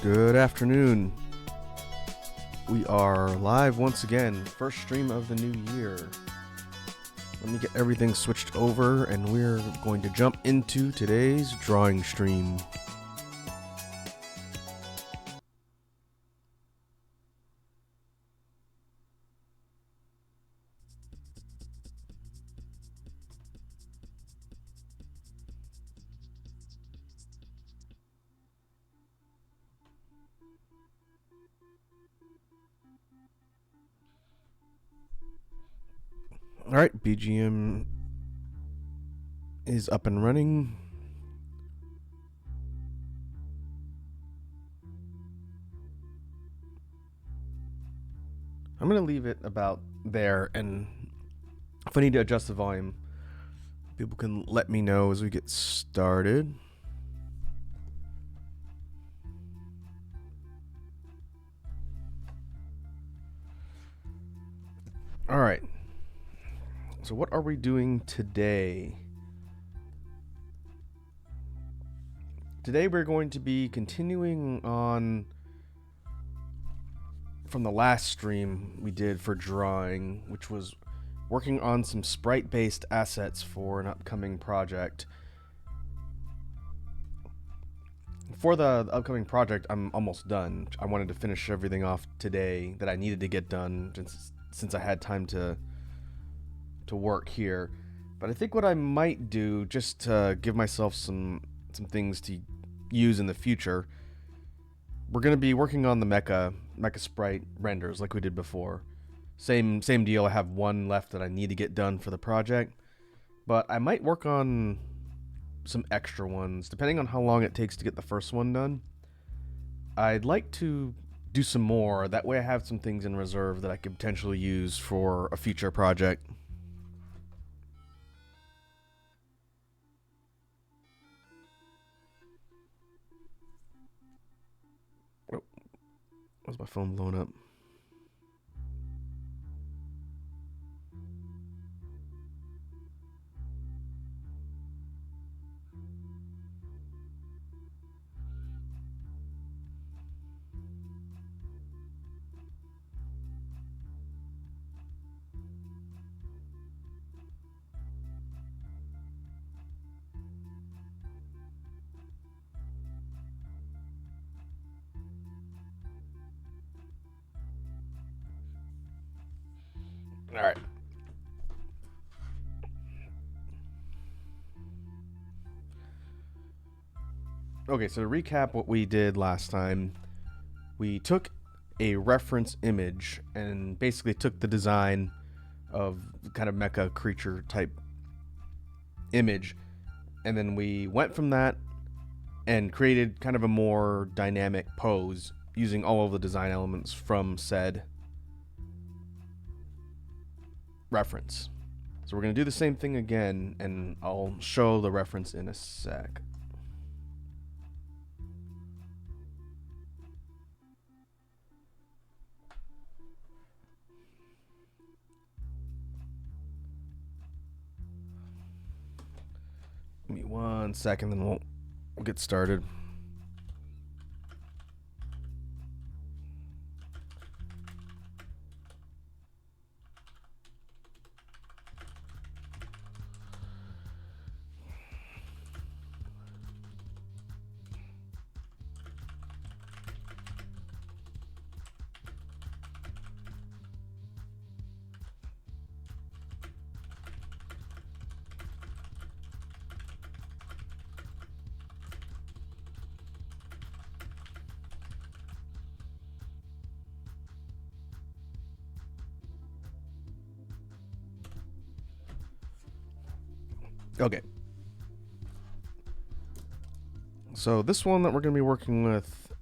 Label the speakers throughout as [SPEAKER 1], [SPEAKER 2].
[SPEAKER 1] Good afternoon. We are live once again, first stream of the new year. Let me get everything switched over and we're going to jump into today's drawing stream. Alright, BGM is up and running. I'm going to leave it about there, and if I need to adjust the volume, people can let me know as we get started. Alright. So what are we doing today? Today we're going to be continuing on from the last stream we did for drawing, which was working on some sprite-based assets for an upcoming project. For the upcoming project, I'm almost done. I wanted to finish everything off today that I needed to get done since I had time to work here. But I think what I might do, just to give myself some things to use in the future, we're going to be working on the Mecha sprite renders like we did before. Same deal. I have one left that I need to get done for the project, but I might work on some extra ones depending on how long it takes to get the first one done. I'd like to do some more, that way I have some things in reserve that I could potentially use for a future project. Why's my phone blowing up? All right. Okay, so to recap what we did last time, we took a reference image and basically took the design of kind of mecha creature type image, and then we went from that and created kind of a more dynamic pose using all of the design elements from said reference. So we're going to do the same thing again, and I'll show the reference in a sec. Give me 1 second, then we'll get started. Okay. So this one that we're going to be working with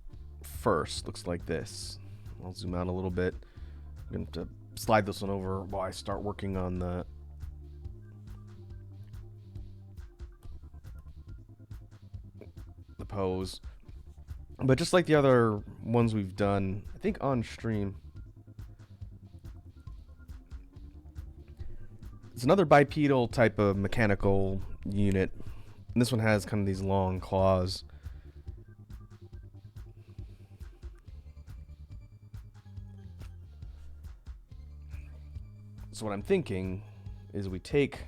[SPEAKER 1] first looks like this. I'll zoom out a little bit. I'm going to slide this one over while I start working on the pose. But just like the other ones we've done, I think on stream, it's another bipedal type of mechanical unit. And this one has kind of these long claws. So what I'm thinking is we take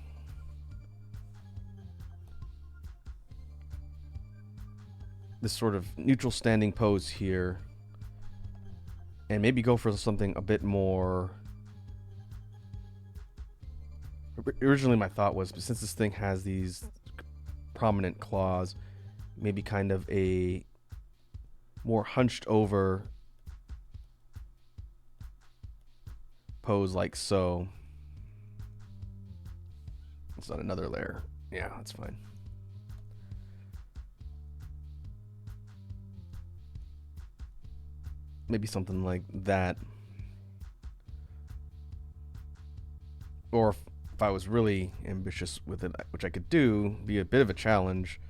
[SPEAKER 1] this sort of neutral standing pose here and maybe go for something a bit more. Originally my thought was, since this thing has these prominent claws, maybe kind of a more hunched over pose like so. It's on another layer. Yeah, that's fine. Maybe something like that. Or if I was really ambitious with it, which I could do, be a bit of a challenge.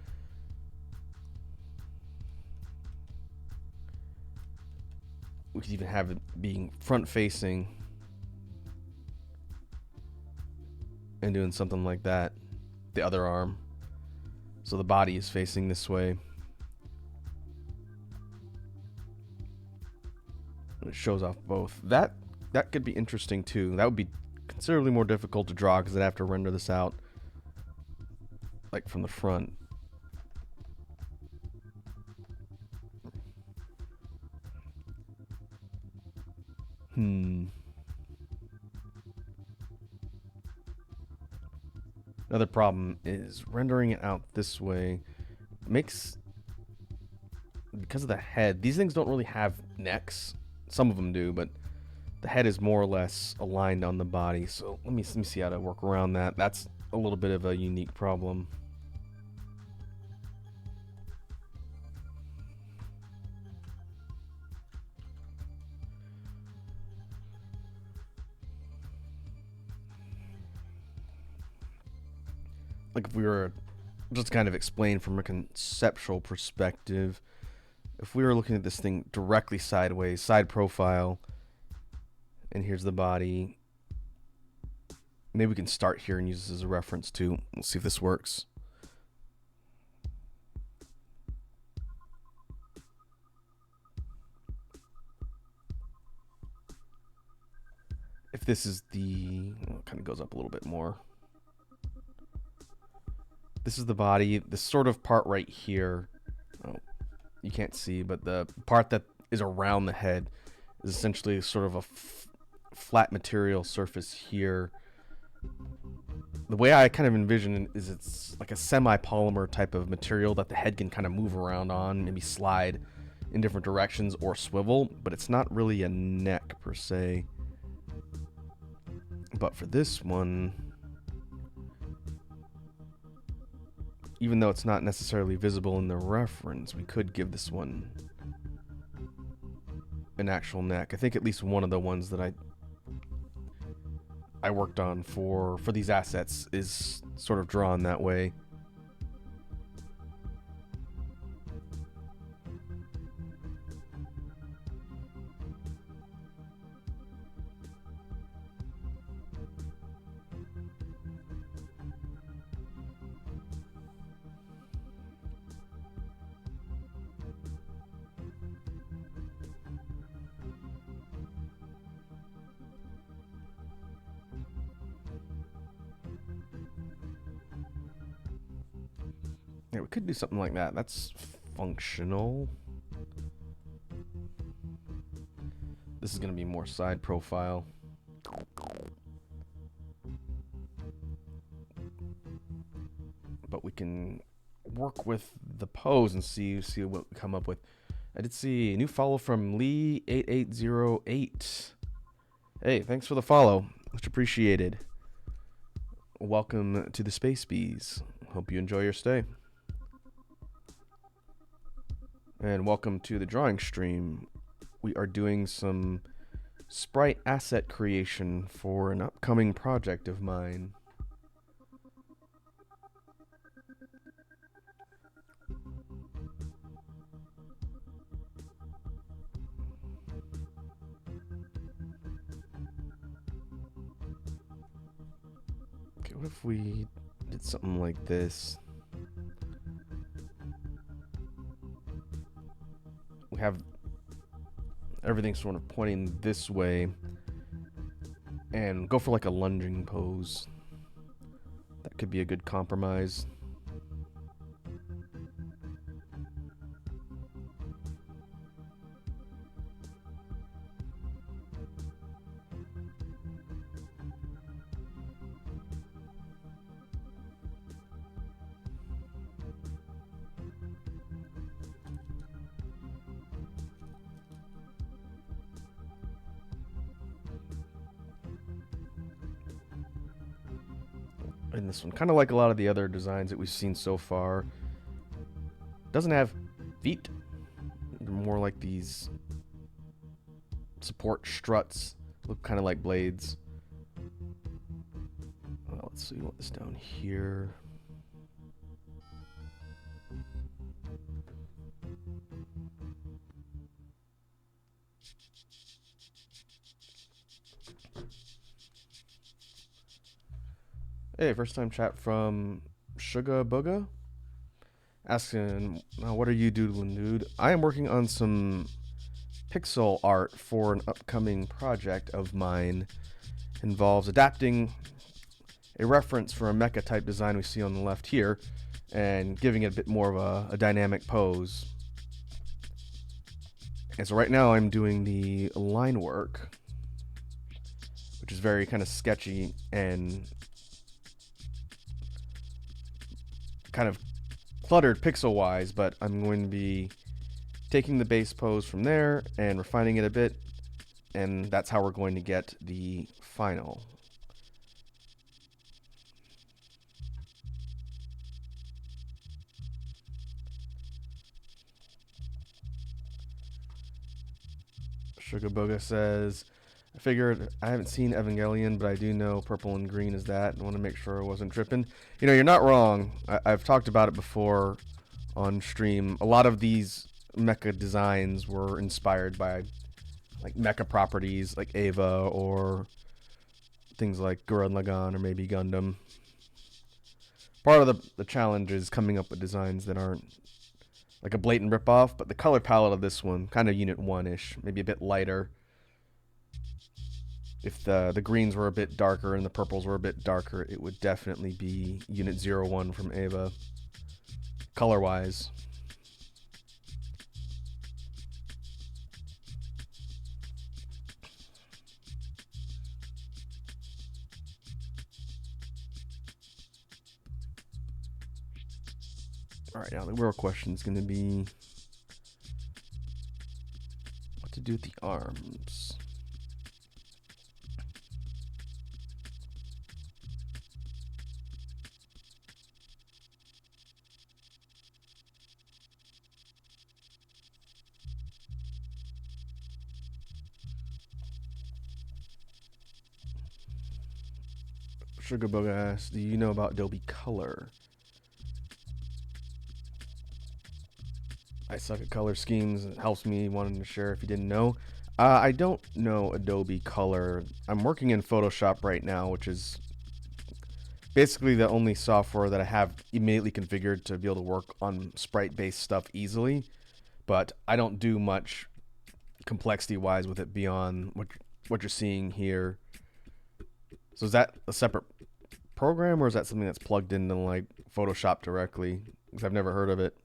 [SPEAKER 1] We could even have it being front facing and doing something like that. The other arm. So the body is facing this way. It shows off both. That could be interesting too. That would be considerably more difficult to draw because I'd have to render this out like from the front. Another problem is rendering it out this way makes, because of the head, these things don't really have necks. Some of them do, but the head is more or less aligned on the body. So let me see how to work around that. That's a little bit of a unique problem. Like if we were just kind of explain from a conceptual perspective, if we were looking at this thing directly sideways, side profile, and here's the body, maybe we can start here and use this as a reference too. We'll see if this works. If this is the, well, it kind of goes up a little bit more. This is the body. This sort of part right here, oh, you can't see, but the part that is around the head is essentially sort of a flat material surface here. The way I kind of envision it is it's like a semi-polymer type of material that the head can kind of move around on, maybe slide in different directions or swivel, but it's not really a neck per se. But for this one, even though it's not necessarily visible in the reference, we could give this one an actual neck. I think at least one of the ones that I worked on for these assets is sort of drawn that way. Yeah, we could do something like that. That's functional. This is going to be more side profile. But we can work with the pose and see what we come up with. I did see a new follow from Lee8808. Hey, thanks for the follow. Much appreciated. Welcome to the Space Bees. Hope you enjoy your stay. And welcome to the drawing stream. We are doing some sprite asset creation for an upcoming project of mine. Okay, what if we did something like this? We have everything sort of pointing this way, and go for like a lunging pose. That could be a good compromise. And this one, kind of like a lot of the other designs that we've seen so far, doesn't have feet. They're more like these support struts, look kind of like blades. Let's see what's down here. Hey, first time chat from Sugar Booga. Asking, what are you doodling, dude? I am working on some pixel art for an upcoming project of mine. Involves adapting a reference for a mecha type design we see on the left here and giving it a bit more of a dynamic pose. And so right now I'm doing the line work, which is very kind of sketchy and kind of cluttered pixel-wise, but I'm going to be taking the base pose from there and refining it a bit, and that's how we're going to get the final. Sugar Boga says, I figured I haven't seen Evangelion, but I do know purple and green is that. I want to make sure I wasn't tripping. You know, you're not wrong. I've talked about it before on stream. A lot of these mecha designs were inspired by like mecha properties like Eva or things like Gurren Lagann or maybe Gundam. Part of the challenge is coming up with designs that aren't like a blatant ripoff, but the color palette of this one, kind of Unit 1-ish, maybe a bit lighter. If the greens were a bit darker and the purples were a bit darker, it would definitely be Unit 01 from Eva, color-wise. Alright, now the real question is going to be what to do with the arms. Sugarbug asks, do you know about Adobe Color? I suck at color schemes. It helps me wanting to share if you didn't know. I don't know Adobe Color. I'm working in Photoshop right now, which is basically the only software that I have immediately configured to be able to work on sprite-based stuff easily. But I don't do much complexity-wise with it beyond what you're seeing here. So is that a separate program, or is that something that's plugged into like Photoshop directly? Because I've never heard of it.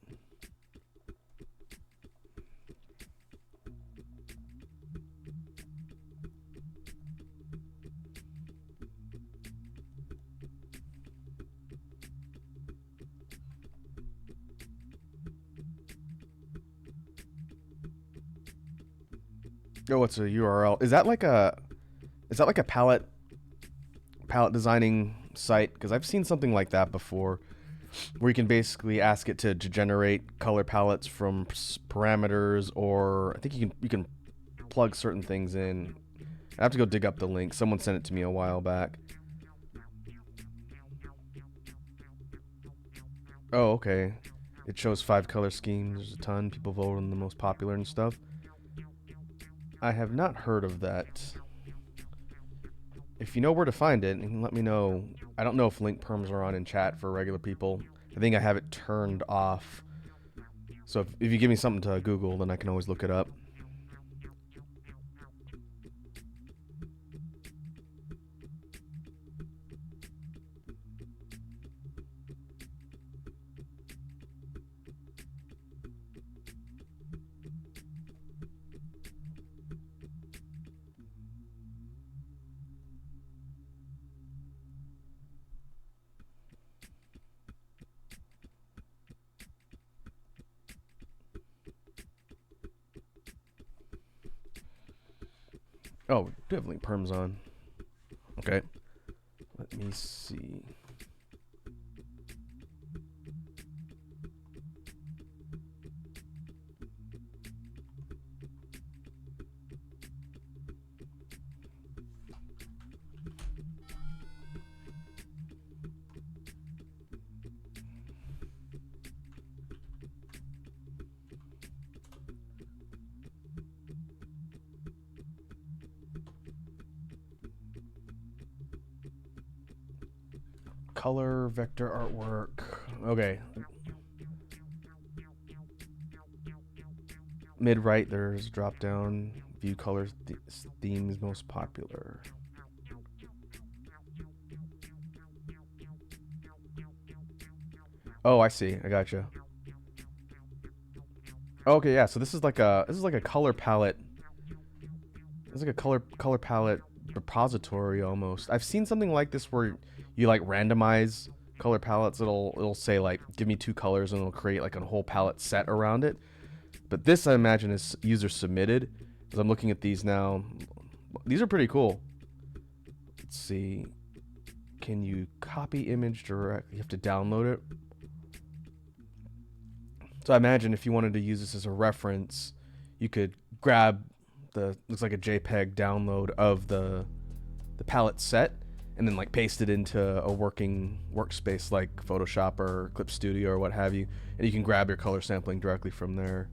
[SPEAKER 1] Oh, what's a URL? Is that like a palette designing site? Because I've seen something like that before, where you can basically ask it to generate color palettes from parameters, or I think you can plug certain things in. I have to go dig up the link. Someone sent it to me a while back. Oh, okay. It shows 5 color schemes. There's a ton. People vote on the most popular and stuff. I have not heard of that. If you know where to find it, you can let me know. I don't know if link perms are on in chat for regular people. I think I have it turned off. So if you give me something to Google, then I can always look it up. Oh, definitely perms on. Okay. Let me see. Color, vector artwork. Okay. Mid right, there's drop down. View colors, themes most popular. Oh, I see. I gotcha. Okay, yeah. So this is like a color palette. It's like a color palette repository almost. I've seen something like this where you like randomize color palettes. It'll say like give me two colors and it'll create like a whole palette set around it. But this I imagine is user submitted. As I'm looking at these now, these are pretty cool. Let's see. Can you copy image direct? You have to download it. So I imagine if you wanted to use this as a reference, you could grab the looks like a JPEG download of the palette set and then like paste it into a working workspace like Photoshop or Clip Studio or what have you, and you can grab your color sampling directly from there.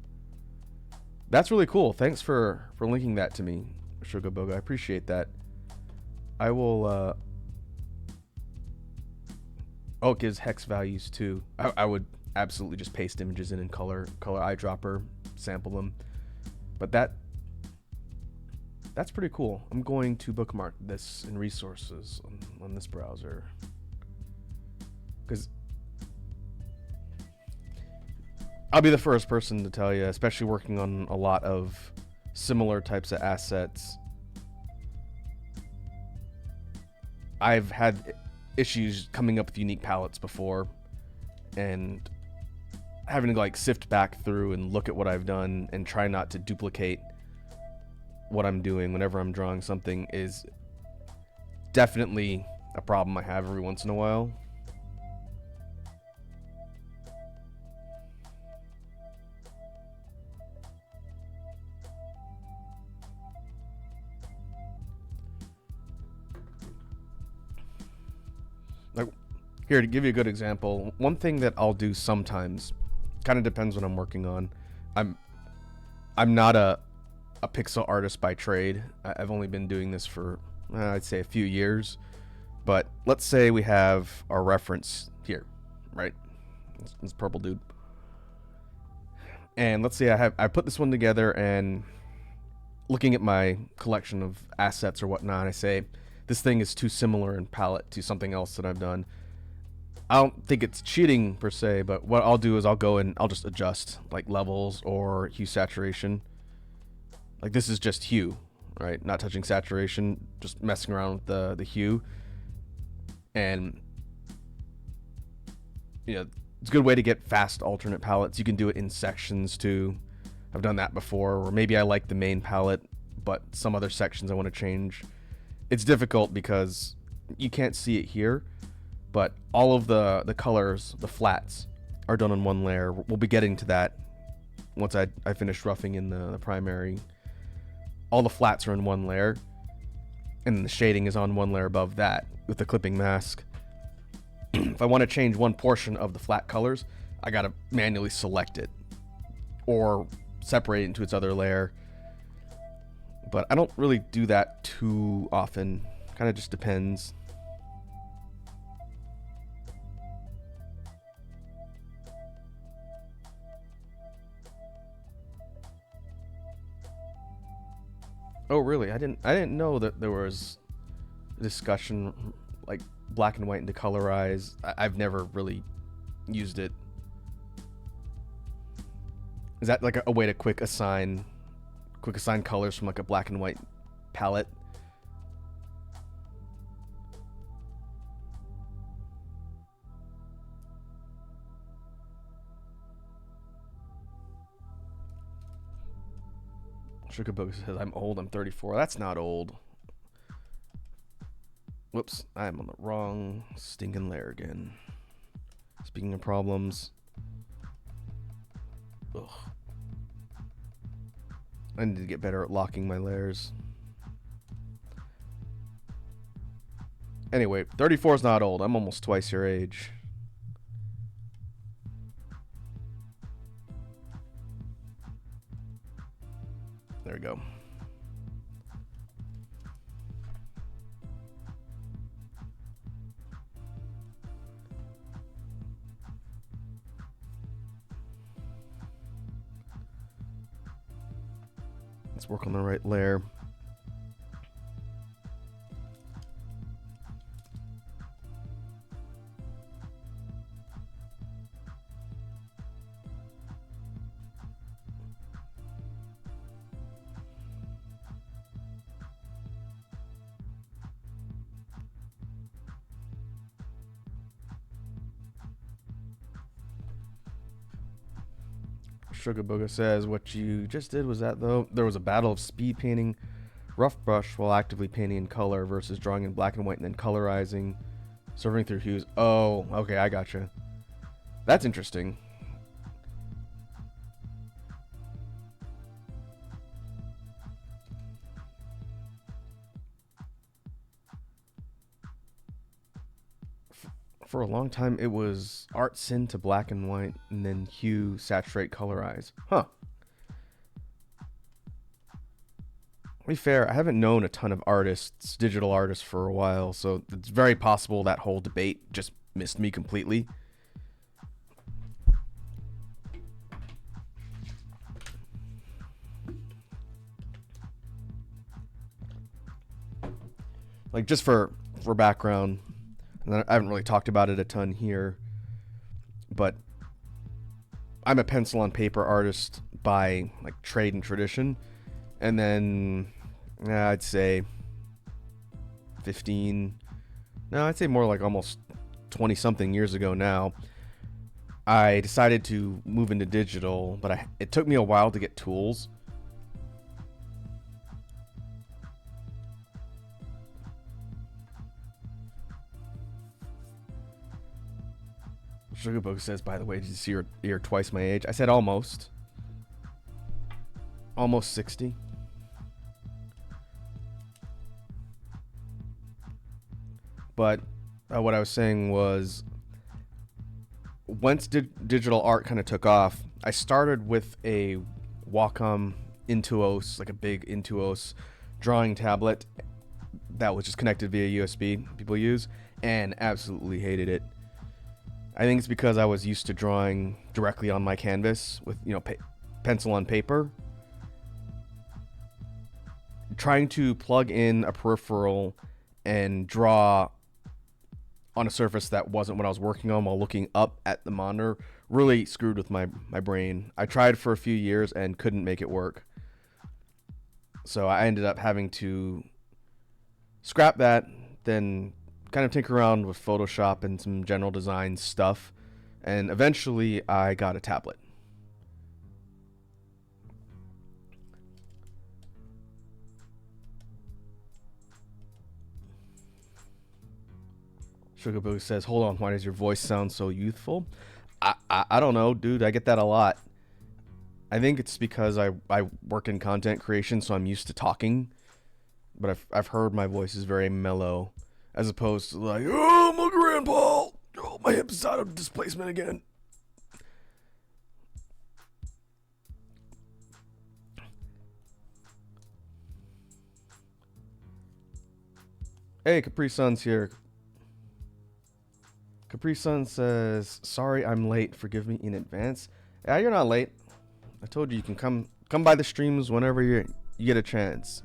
[SPEAKER 1] That's really cool. Thanks for linking that to me, Sugar Boga. I appreciate that. I will. Oh, it gives hex values too. I would absolutely just paste images in color eyedropper, sample them. But that's pretty cool. I'm going to bookmark this in resources on this browser. Because I'll be the first person to tell you, especially working on a lot of similar types of assets, I've had issues coming up with unique palettes before, and having to like sift back through and look at what I've done and try not to duplicate what I'm doing whenever I'm drawing something is definitely a problem I have every once in a while. Like, here to give you a good example, one thing that I'll do sometimes, kind of depends what I'm working on. I'm not a pixel artist by trade. I've only been doing this for I'd say a few years. But let's say we have our reference here, right? This purple dude. And let's say I put this one together, and looking at my collection of assets or whatnot, I say this thing is too similar in palette to something else that I've done. I don't think it's cheating per se, but what I'll do is I'll go and I'll just adjust like levels or hue saturation. Like this is just hue, right? Not touching saturation, just messing around with the hue. And it's a good way to get fast alternate palettes. You can do it in sections too. I've done that before, or maybe I like the main palette, but some other sections I want to change. It's difficult because you can't see it here, but all of the colors, the flats, are done on one layer. We'll be getting to that once I finish roughing in the primary. All the flats are in one layer, and the shading is on one layer above that with the clipping mask. If I want to change one portion of the flat colors, I gotta manually select it or separate it into its other layer. But I don't really do that too often. Kind of just depends. Oh, really? I didn't know that there was a discussion like black and white into colorize. I've never really used it. Is that like a way to quick assign colors from like a black and white palette? Sugarbook says, I'm old, I'm 34. That's not old. Whoops, I'm on the wrong stinking layer again. Speaking of problems. Ugh. I need to get better at locking my layers. Anyway, 34 is not old. I'm almost twice your age. There we go. Let's work on the right layer. Sugar Booger says, what you just did was that, though? There was a battle of speed painting, rough brush while actively painting in color versus drawing in black and white and then colorizing, serving through hues. Oh, okay, I gotcha. That's interesting. For a long time, it was art syn to black and white, and then hue, saturate, colorize. Huh. To be fair, I haven't known a ton of artists, digital artists, for a while, so it's very possible that whole debate just missed me completely. Like, just for background, and I haven't really talked about it a ton here, but I'm a pencil on paper artist by like trade and tradition, and then I'd say 15, no, I'd say more like almost 20 something years ago now, I decided to move into digital, but it took me a while to get tools. Sugarbook says, by the way, did you see you're twice my age? I said almost. Almost 60. But what I was saying was, once digital art kind of took off, I started with a Wacom Intuos, like a big Intuos drawing tablet that was just connected via USB, people use, and absolutely hated it. I think it's because I was used to drawing directly on my canvas with, you know, pencil on paper. Trying to plug in a peripheral and draw on a surface that wasn't what I was working on while looking up at the monitor really screwed with my brain. I tried for a few years and couldn't make it work. So I ended up having to scrap that, then kind of tinker around with Photoshop and some general design stuff, and eventually I got a tablet. Sugarboo says, hold on, why does your voice sound so youthful? I don't know, dude. I get that a lot. I think it's because I work in content creation, so I'm used to talking, but I've heard my voice is very mellow, as opposed to like, oh, my grandpa, oh, my hip's out of displacement again. Hey, Capri Sun's here. Capri Sun says, sorry I'm late, forgive me in advance. Yeah, you're not late. I told you can come by the streams whenever you get a chance.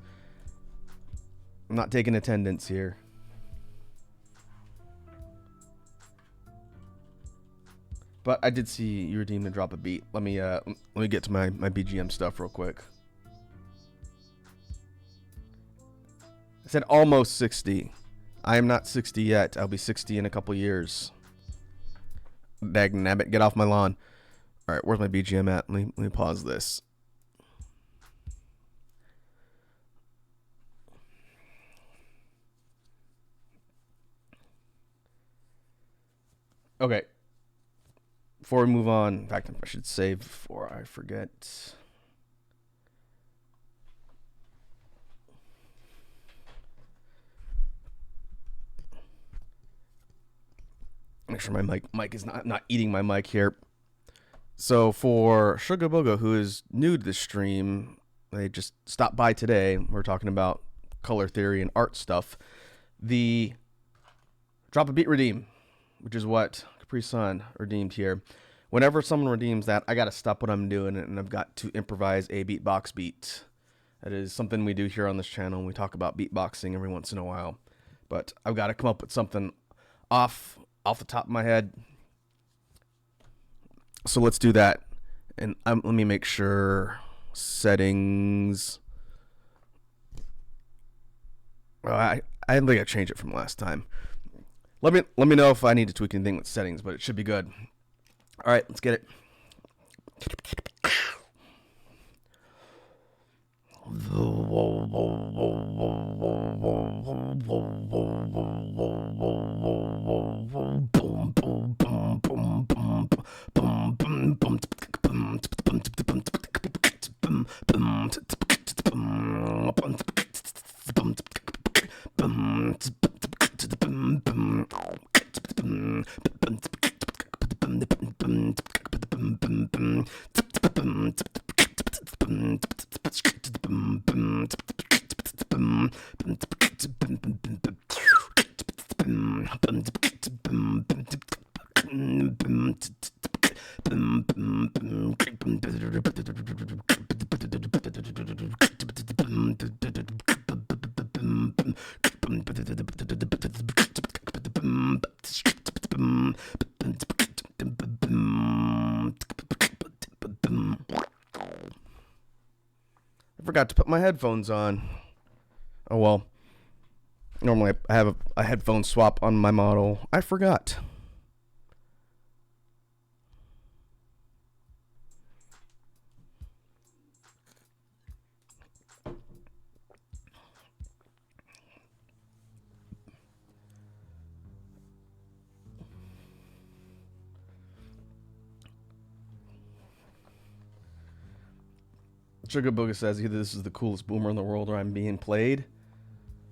[SPEAKER 1] I'm not taking attendance here. But I did see you redeemed to drop a beat. Let me get to my BGM stuff real quick. I said almost 60. I am not 60 yet. I'll be 60 in a couple years. Dagnabbit, get off my lawn. All right, where's my BGM at? Let me pause this. Okay. Before we move on, in fact, I should save before I forget. Make sure my mic is not eating my mic here. So for Sugar Booga, who is new to the stream, they just stopped by today. We're talking about color theory and art stuff. The drop a beat redeem, which is what Capri Sun redeemed here. Whenever someone redeems that, I got to stop what I'm doing and I've got to improvise a beatbox beat. That is something we do here on this channel. We talk about beatboxing every once in a while. But I've got to come up with something off the top of my head. So let's do that. And let me make sure settings. I think I changed it from last time. Let me know if I need to tweak anything with settings, but it should be good. All right, let's get it. I forgot to put my headphones on. Oh well. Normally I have a headphone swap on my model. I forgot. Sugar Booga says either this is the coolest boomer in the world or I'm being played.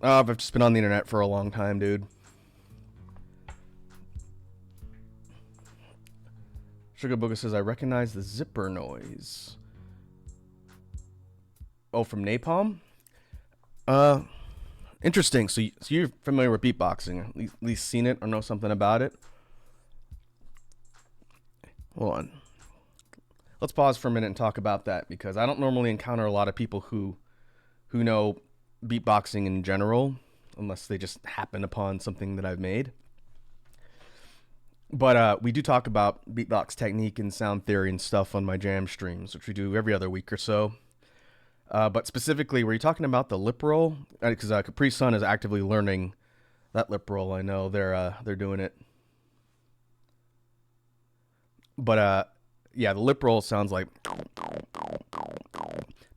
[SPEAKER 1] I've just been on the internet for a long time, dude. Sugar Booga says I recognize the zipper noise. Oh, from Napalm? Interesting. So you're familiar with beatboxing, at least seen it or know something about it? Hold on. Let's pause for a minute and talk about that because I don't normally encounter a lot of people who know beatboxing in general unless they just happen upon something that I've made. But we do talk about beatbox technique and sound theory and stuff on my jam streams, which we do every other week or so. But specifically, were you talking about the lip roll? Because Capri Sun is actively learning that lip roll. I know they're doing it. But yeah, the lip roll sounds like.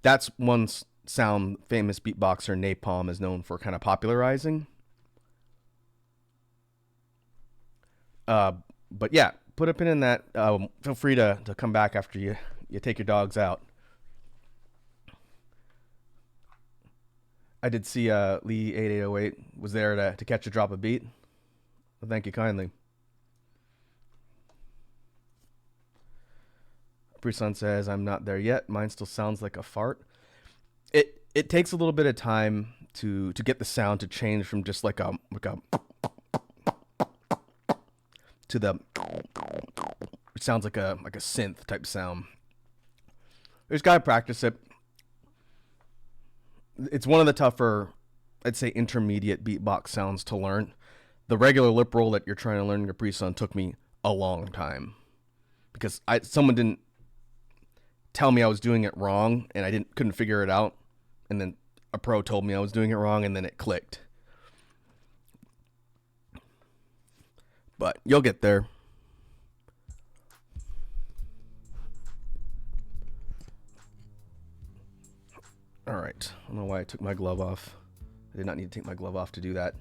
[SPEAKER 1] That's one sound famous beatboxer Napalm is known for kind of popularizing. But yeah, put a pin in that. Feel free to come back after you take your dogs out. I did see Lee 8808 was there to catch a drop of beat. Well, thank you kindly. Bruson says I'm not there yet. Mine still sounds like a fart. It takes a little bit of time to get the sound to change from just like a to the it sounds like a synth type sound. You just gotta practice it. It's one of the tougher, I'd say, intermediate beatbox sounds to learn. The regular lip roll that you're trying to learn in Capri Sun took me a long time because someone didn't tell me I was doing it wrong and I couldn't figure it out, and then a pro told me I was doing it wrong and then it clicked. But you'll get there. All right. I don't know why I took my glove off. I did not need to take my glove off to do that.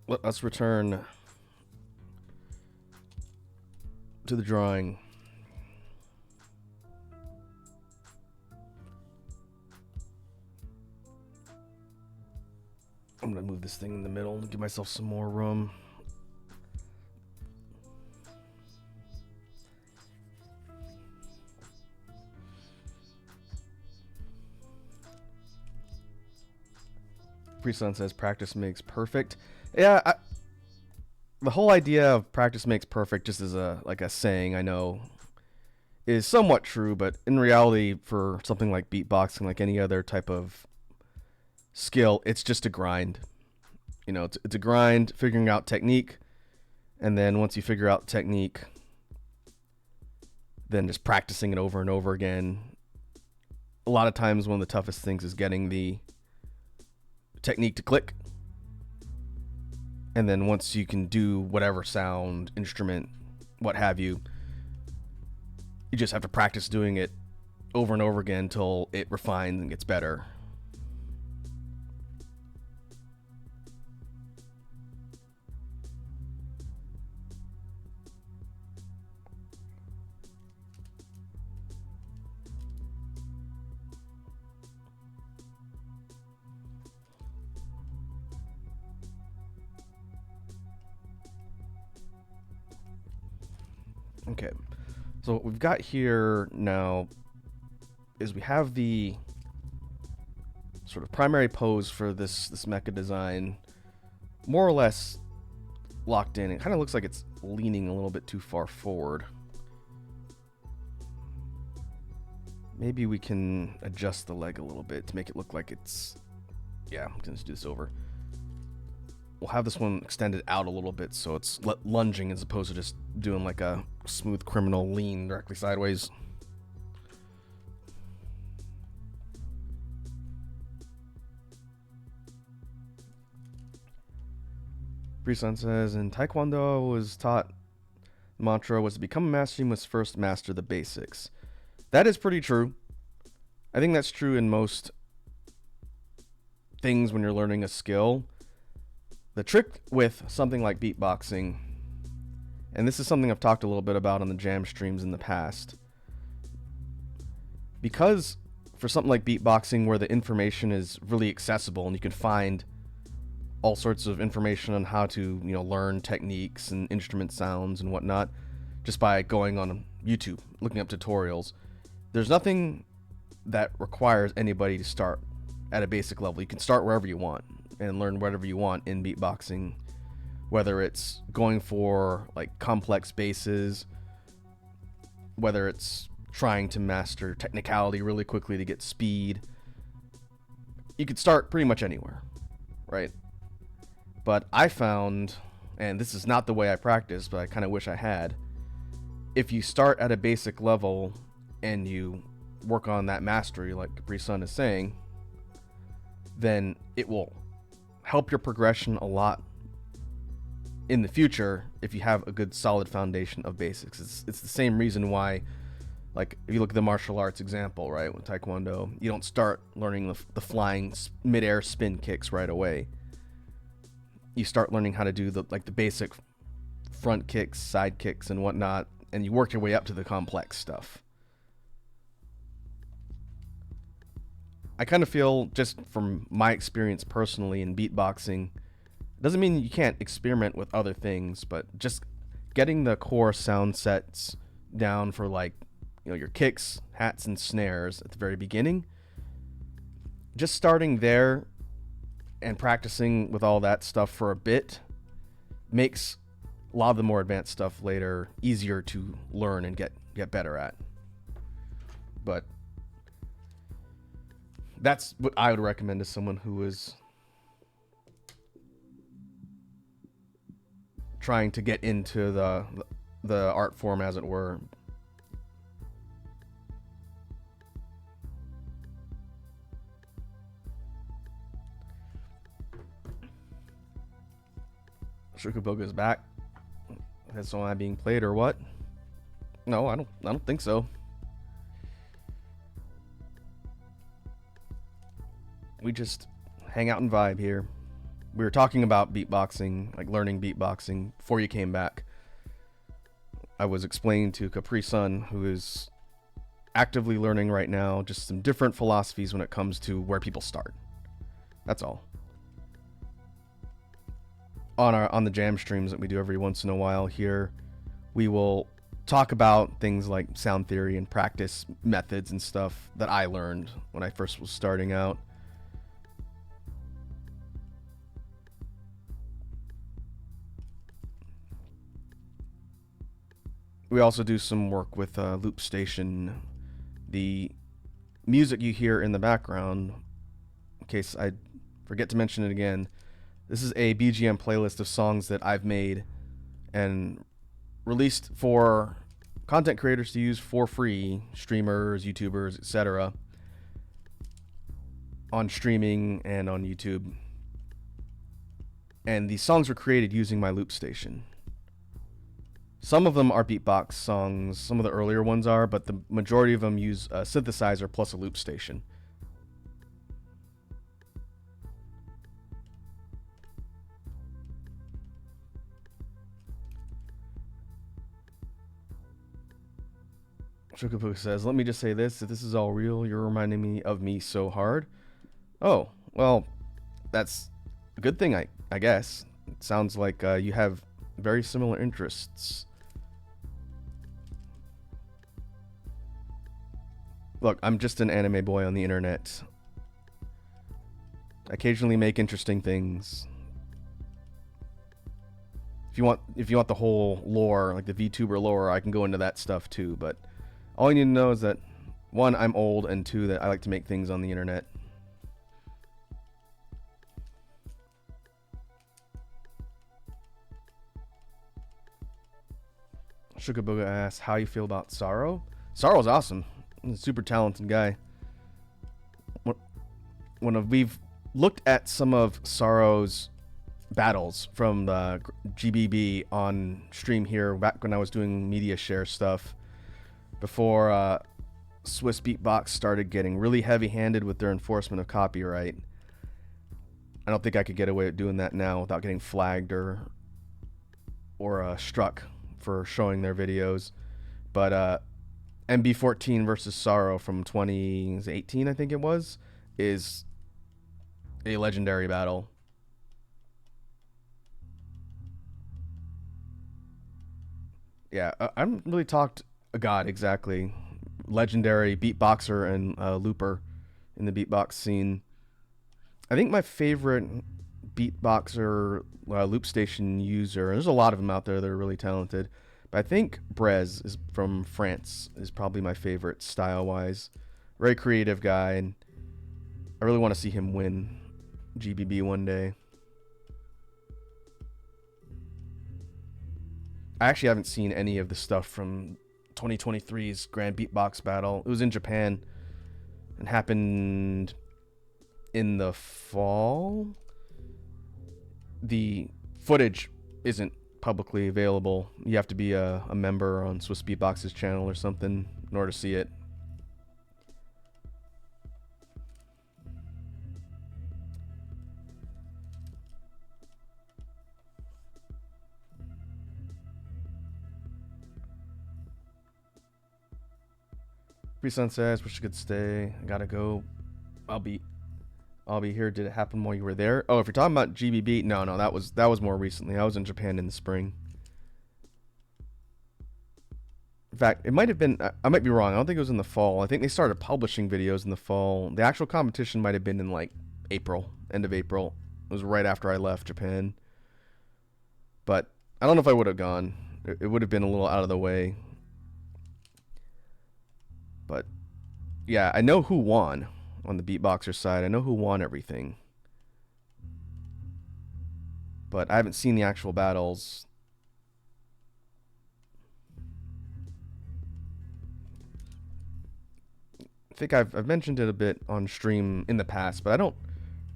[SPEAKER 1] Let's return to the drawing. I'm gonna move this thing in the middle and give myself some more room. Pre-Sun says practice makes perfect. Yeah, the whole idea of practice makes perfect, just as a saying, I know, is somewhat true, but in reality, for something like beatboxing, like any other type of skill, it's just a grind. You know, it's a grind, figuring out technique, and then once you figure out technique, then just practicing it over and over again. A lot of times, one of the toughest things is getting the technique to click, and then once you can do whatever sound, instrument, what have you, you just have to practice doing it over and over again until it refines and gets better. Okay, so what we've got here now is we have the sort of primary pose for this mecha design more or less locked in. It kind of looks like it's leaning a little bit too far forward. Maybe we can adjust the leg a little bit to make it look like it's... Yeah, I'm going to do this over. We'll have this one extended out a little bit so it's lunging as opposed to just doing like a smooth criminal lean directly sideways. Pre-Sun says, in Taekwondo I was taught the mantra was to become a master, you must first master the basics. That is pretty true. I think that's true in most things when you're learning a skill. The trick with something like beatboxing, and this is something I've talked a little bit about on the jam streams in the past, because for something like beatboxing where the information is really accessible and you can find all sorts of information on how to, learn techniques and instrument sounds and whatnot just by going on YouTube, looking up tutorials. There's nothing that requires anybody to start at a basic level. You can start wherever you want and learn whatever you want in beatboxing, whether it's going for like complex basses, whether it's trying to master technicality really quickly to get speed. You could start pretty much anywhere, right? But I found, and this is not the way I practice, but I kind of wish I had, if you start at a basic level and you work on that mastery, like Capri Sun is saying, then it will help your progression a lot in the future if you have a good solid foundation of basics. It's the same reason why, like, if you look at the martial arts example, right, with Taekwondo, you don't start learning the flying mid-air spin kicks right away. You start learning how to do the basic front kicks, side kicks, and whatnot, and you work your way up to the complex stuff. I kind of feel, just from my experience personally in beatboxing, it doesn't mean you can't experiment with other things, but just getting the core sound sets down for your kicks, hats, and snares at the very beginning, just starting there and practicing with all that stuff for a bit makes a lot of the more advanced stuff later easier to learn and get better at. But that's what I would recommend to someone who is trying to get into the art form, as it were. Shukabilga is back. That's why I'm being played, or what? No, I don't think so. We just hang out and vibe here. We were talking about beatboxing, like learning beatboxing, before you came back. I was explaining to Capri Sun, who is actively learning right now, just some different philosophies when it comes to where people start. That's all. On the jam streams that we do every once in a while here, we will talk about things like sound theory and practice methods and stuff that I learned when I first was starting out. We also do some work with Loop Station. The music you hear in the background, in case I forget to mention it again, this is a BGM playlist of songs that I've made and released for content creators to use for free, streamers, YouTubers, etc., on streaming and on YouTube. And these songs were created using my Loop Station. Some of them are beatbox songs, some of the earlier ones are, but the majority of them use a synthesizer plus a Loop Station. Shukapuka says, let me just say this, if this is all real, you're reminding me of me so hard. Oh, well, that's a good thing, I guess. It sounds like you have very similar interests. Look, I'm just an anime boy on the internet. I occasionally make interesting things. If you want the whole lore, like the VTuber lore, I can go into that stuff too, but all you need to know is that, one, I'm old, and two, that I like to make things on the internet. Shukabuga asks, how you feel about Sorrow? Sorrow's awesome. He's a super talented guy. We've looked at some of Sorrow's battles from the GBB on stream here back when I was doing media share stuff, before Swiss Beatbox started getting really heavy-handed with their enforcement of copyright. I don't think I could get away with doing that now without getting flagged or struck for showing their videos. But MB14 versus Sorrow from 2018, I think it was, is a legendary battle. Yeah, I haven't really talked a god exactly. Legendary beatboxer and looper in the beatbox scene. I think my favorite beatboxer Loop Station user, there's a lot of them out there that are really talented, but I think Brez is from France is probably my favorite style-wise. Very creative guy, and I really want to see him win GBB one day. I actually haven't seen any of the stuff from 2023's Grand Beatbox Battle. It was in Japan and happened in the fall. The footage isn't publicly available. You have to be a member on Swiss Beatbox's channel or something in order to see it. Pre-Sun says, wish you could stay. I gotta go. I'll be here. Did it happen while you were there? Oh, if you're talking about GBB, no, that was more recently. I was in Japan in the spring. In fact, it might have been, I might be wrong. I don't think it was in the fall. I think they started publishing videos in the fall. The actual competition might have been in like April, end of April. It was right after I left Japan. But I don't know if I would have gone. It would have been a little out of the way. But yeah, I know who won on the beatboxer side. I know who won everything. But I haven't seen the actual battles. I think I've mentioned it a bit on stream in the past, but I don't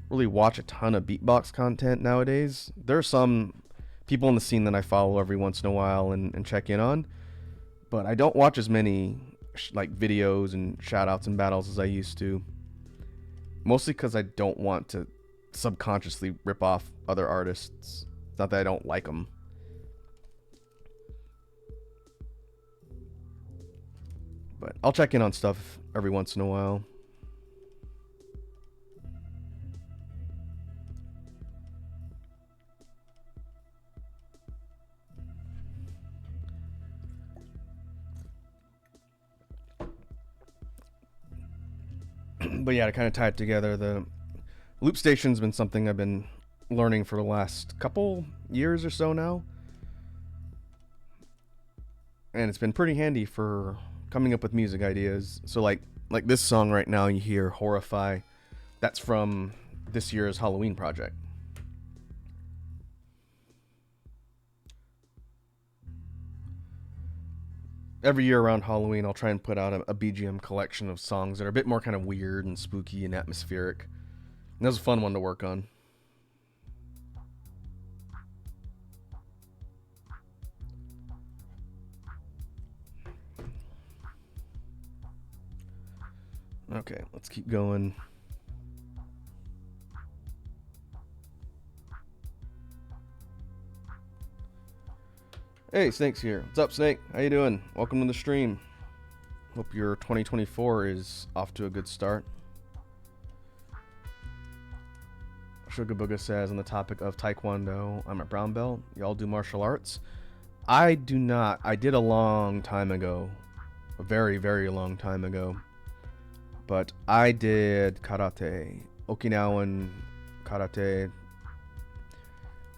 [SPEAKER 1] really watch a ton of beatbox content nowadays. There are some people in the scene that I follow every once in a while and check in on, but I don't watch as many like videos and shoutouts and battles as I used to. Mostly because I don't want to subconsciously rip off other artists. It's not that I don't like them. But I'll check in on stuff every once in a while. But yeah, to kind of tie it together, the loop station's been something I've been learning for the last couple years or so now. And it's been pretty handy for coming up with music ideas. So like this song right now you hear, Horrify, that's from this year's Halloween project. Every year around Halloween, I'll try and put out a BGM collection of songs that are a bit more kind of weird and spooky and atmospheric. And that was a fun one to work on. Okay, let's keep going. Hey, Snake's here. What's up, Snake? How you doing? Welcome to the stream. Hope your 2024 is off to a good start. Sugar Booga says, on the topic of Taekwondo, I'm a brown belt. Y'all do martial arts? I do not. I did a long time ago. A very, very long time ago. But I did karate. Okinawan karate.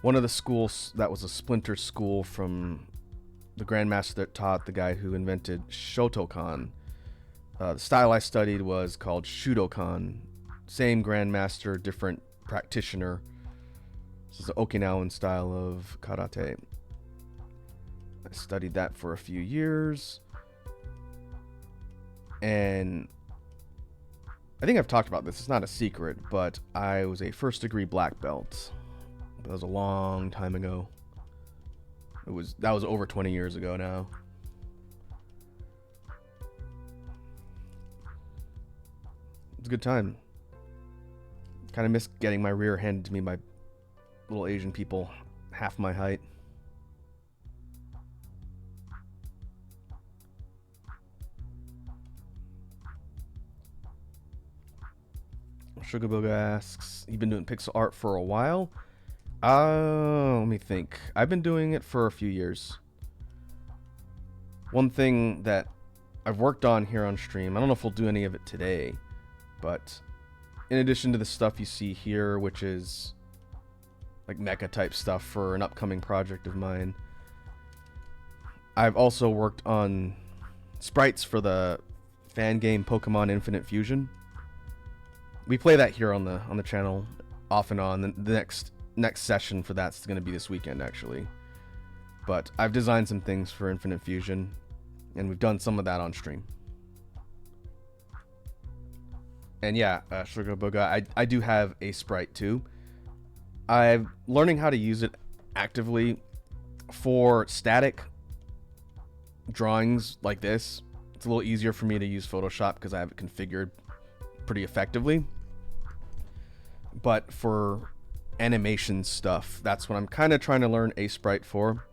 [SPEAKER 1] One of the schools that was a splinter school from the grandmaster that taught the guy who invented Shotokan. The style I studied was called Shudokan. Same grandmaster, different practitioner. This is the Okinawan style of karate. I studied that for a few years. And I think I've talked about this. It's not a secret, but I was a first degree black belt. That was a long time ago. That was over 20 years ago now. It's a good time. Kind of miss getting my rear handed to me by little Asian people half my height. Sugar Booga asks, you've been doing pixel art for a while? Let me think. I've been doing it for a few years. One thing that I've worked on here on stream, I don't know if we'll do any of it today, but in addition to the stuff you see here, which is like Mecha type stuff for an upcoming project of mine, I've also worked on sprites for the fan game Pokemon Infinite Fusion. We play that here on the channel off and on. The next session for that's going to be this weekend, actually. But I've designed some things for Infinite Fusion, and we've done some of that on stream. And yeah, Sugar Booga, I do have a sprite too. I'm learning how to use it actively for static drawings like this. It's a little easier for me to use Photoshop because I have it configured pretty effectively. But for animation stuff, that's what I'm kind of trying to learn a sprite for.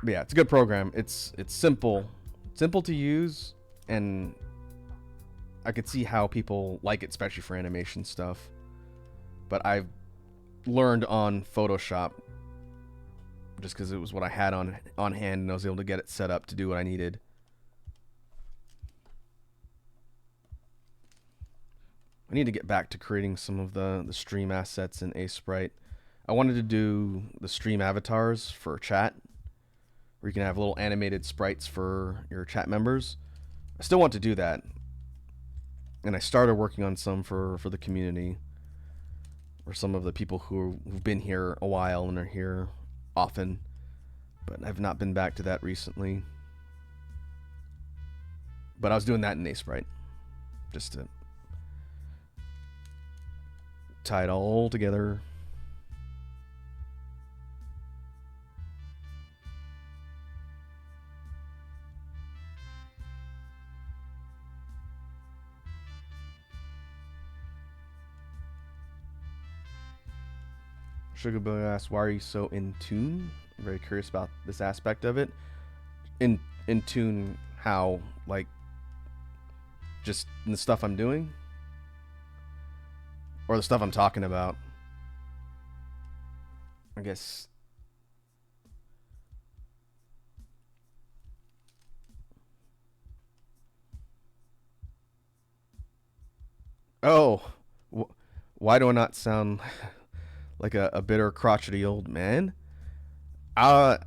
[SPEAKER 1] But yeah, it's a good program. It's simple to use, and I could see how people like it, especially for animation stuff. But I've learned on Photoshop just because it was what I had on hand, and I was able to get it set up to do what I needed. I need to get back to creating some of the stream assets in Sprite. I wanted to do the stream avatars for chat, where you can have little animated sprites for your chat members. I still want to do that, and I started working on some for the community, or some of the people who've been here a while and are here often, but I've not been back to that recently. But I was doing that in Sprite, just to tie it all together. Sugar Boy asks, why are you so in tune? I'm very curious about this aspect of it. in tune how, like, just in the stuff I'm doing or the stuff I'm talking about? I guess. Oh, why do I not sound like a bitter, crotchety old man? Uh,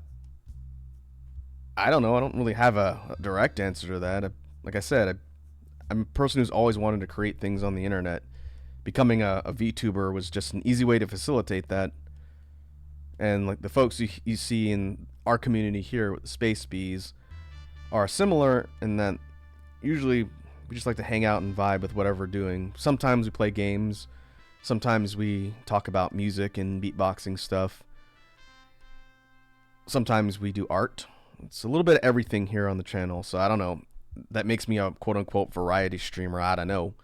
[SPEAKER 1] I don't know. I don't really have a direct answer to that. Like I said, I'm a person who's always wanted to create things on the internet. Becoming a VTuber was just an easy way to facilitate that. And like the folks you see in our community here with the Space Bees are similar in that usually we just like to hang out and vibe with whatever we're doing. Sometimes we play games. Sometimes we talk about music and beatboxing stuff. Sometimes we do art. It's a little bit of everything here on the channel. So I don't know. That makes me a quote unquote variety streamer. I don't know.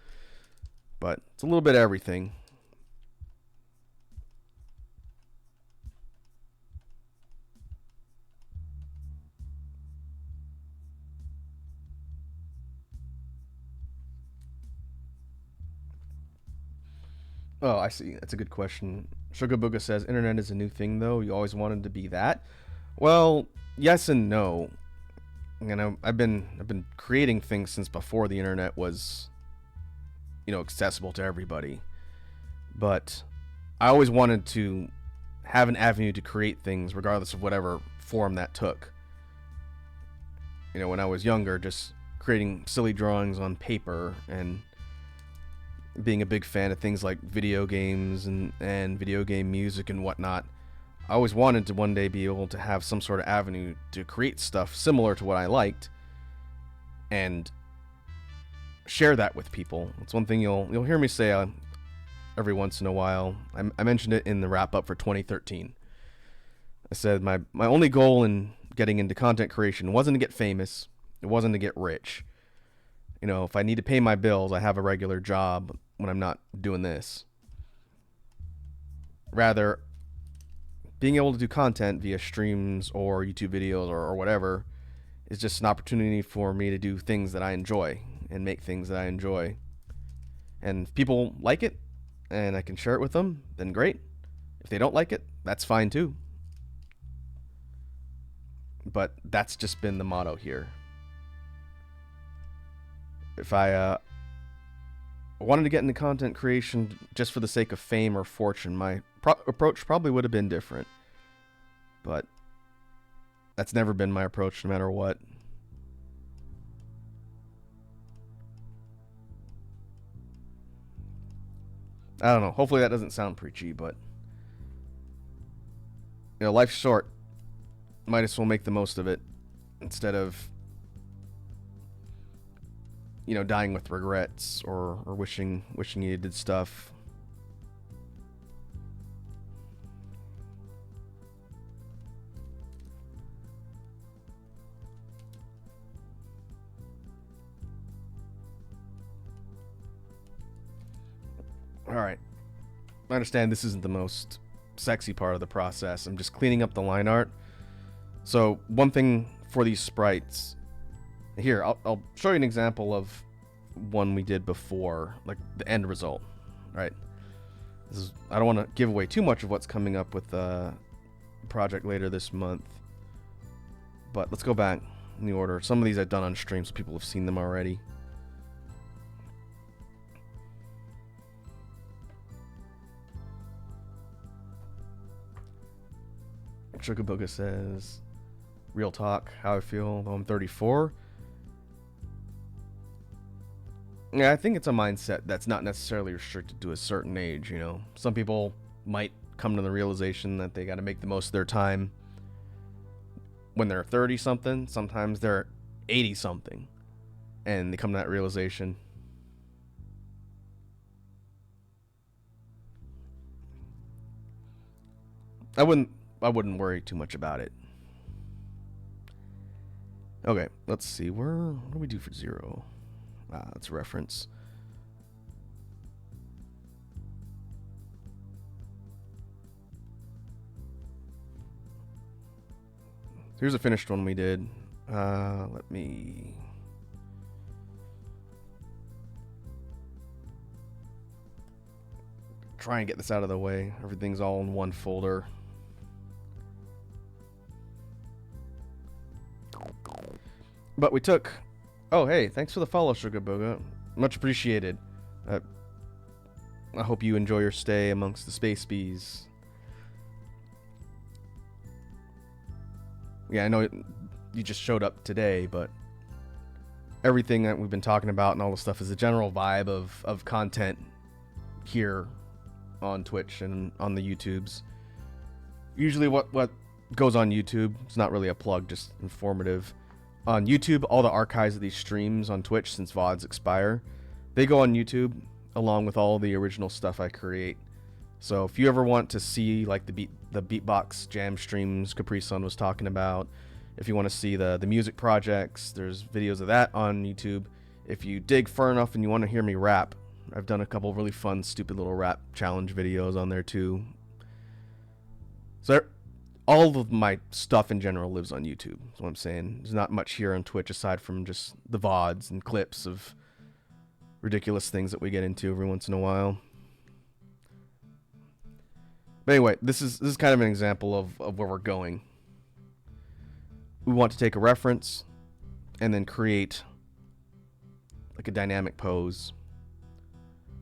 [SPEAKER 1] But it's a little bit of everything. Oh, I see. That's a good question. Sugar Booga says, "Internet is a new thing, though. You always wanted to be that." Well, yes and no. You know, I've been creating things since before the internet was, accessible to everybody. But I always wanted to have an avenue to create things, regardless of whatever form that took. When I was younger, just creating silly drawings on paper and being a big fan of things like video games and video game music and whatnot. I always wanted to one day be able to have some sort of avenue to create stuff similar to what I liked and share that with people. It's one thing you'll hear me say every once in a while. I mentioned it in the wrap up for 2013. I said my only goal in getting into content creation wasn't to get famous. It wasn't to get rich. If I need to pay my bills, I have a regular job when I'm not doing this. Rather, being able to do content via streams or YouTube videos or whatever is just an opportunity for me to do things that I enjoy and make things that I enjoy. And if people like it and I can share it with them, then great. If they don't like it, that's fine too. But that's just been the motto here. If I wanted to get into content creation just for the sake of fame or fortune, my approach probably would have been different. But that's never been my approach no matter what. I don't know. Hopefully that doesn't sound preachy, but life's short. Might as well make the most of it instead of dying with regrets or wishing you did stuff. All right. I understand this isn't the most sexy part of the process. I'm just cleaning up the line art. So one thing for these sprites, here, I'll show you an example of one we did before, like the end result, right? I don't want to give away too much of what's coming up with the project later this month, but let's go back in the order. Some of these I've done on stream, so people have seen them already. Sugaboga says, "Real talk, how I feel though I'm 34. Yeah, I think it's a mindset that's not necessarily restricted to a certain age, Some people might come to the realization that they got to make the most of their time when they're 30 something. Sometimes they're 80 something and they come to that realization. I wouldn't worry too much about it. Okay, let's see. What do we do for 0? That's a reference. Here's a finished one we did. Let me... try and get this out of the way. Everything's all in one folder. But we took... Oh, hey, thanks for the follow, Sugar Boga. Much appreciated. I hope you enjoy your stay amongst the Space Bees. Yeah, I know you just showed up today, but everything that we've been talking about and all the stuff is a general vibe of content here on Twitch and on the YouTubes. Usually what goes on YouTube, it's not really a plug, just informative. On YouTube, all the archives of these streams on Twitch, since VODs expire, they go on YouTube along with all the original stuff I create. So if you ever want to see like the beatbox jam streams Capri Sun was talking about, if you want to see the music projects, there's videos of that on YouTube. If you dig far enough and you want to hear me rap, I've done a couple of really fun, stupid little rap challenge videos on there too. So all of my stuff in general lives on YouTube. That's what I'm saying. There's not much here on Twitch aside from just the VODs and clips of ridiculous things that we get into every once in a while. But anyway, this is kind of an example of where we're going. We want to take a reference and then create like a dynamic pose.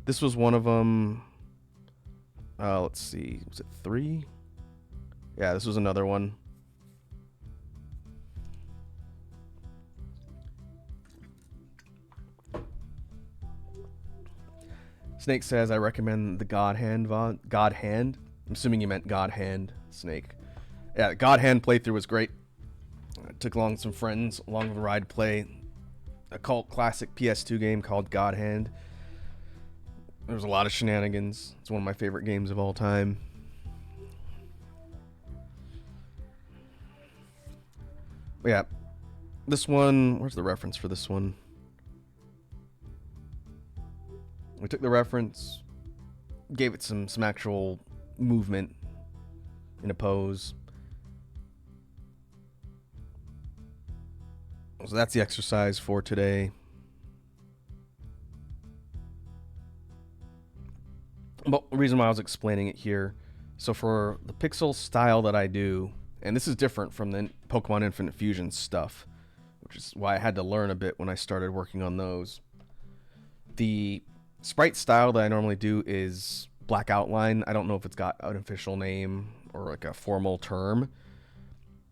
[SPEAKER 1] This was one of them. Let's see. Was it 3? Yeah, this was another one. Snake says, I recommend the God Hand VOD. God Hand? I'm assuming you meant God Hand, Snake. Yeah, the God Hand playthrough was great. I took along some friends along the ride to play a cult classic PS2 game called God Hand. There was a lot of shenanigans. It's one of my favorite games of all time. But yeah, this one, where's the reference for this one? We took the reference, gave it some actual movement in a pose. So that's the exercise for today. But the reason why I was explaining it here, so for the pixel style that I do, and this is different from the Pokemon Infinite Fusion stuff, which is why I had to learn a bit when I started working on those. The sprite style that I normally do is black outline. I don't know if it's got an official name or like a formal term,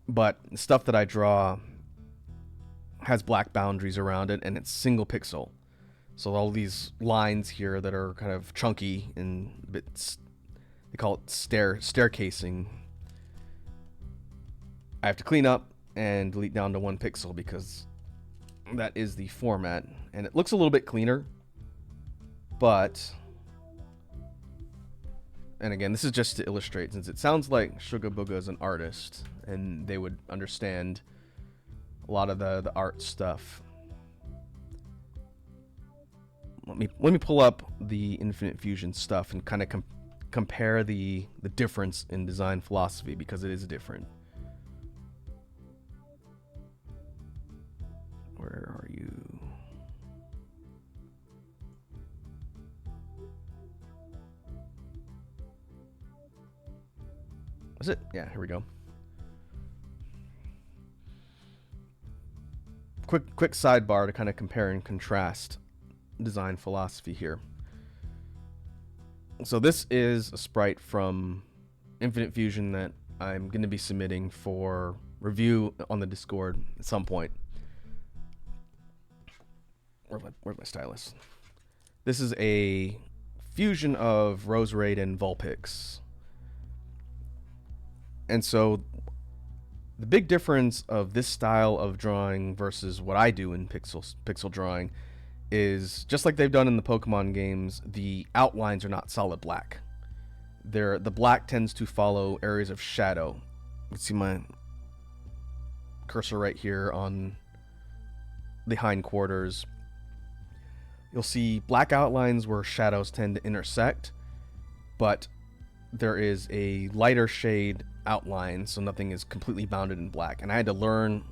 [SPEAKER 1] but the stuff that I draw has black boundaries around it, and it's single pixel. So all these lines here that are kind of chunky and a bit, they call it staircasing, I have to clean up and delete down to 1 pixel because that is the format. And it looks a little bit cleaner, but, and again, this is just to illustrate, since it sounds like Sugar Booga is an artist and they would understand a lot of the art stuff. Let me pull up the Infinite Fusion stuff and kind of compare the difference in design philosophy, because it is different. Where are you? Is it? Yeah, here we go. Quick sidebar to kind of compare and contrast design philosophy here. So this is a sprite from Infinite Fusion that I'm going to be submitting for review on the Discord at some point. Where's my stylus? This is a fusion of Roserade and Vulpix. And so the big difference of this style of drawing versus what I do in pixel drawing is, just like they've done in the Pokemon games, the outlines are not solid black. The black tends to follow areas of shadow. You can see my cursor right here on the hindquarters. You'll see black outlines where shadows tend to intersect, but there is a lighter shade outline, so nothing is completely bounded in black. And I had to learn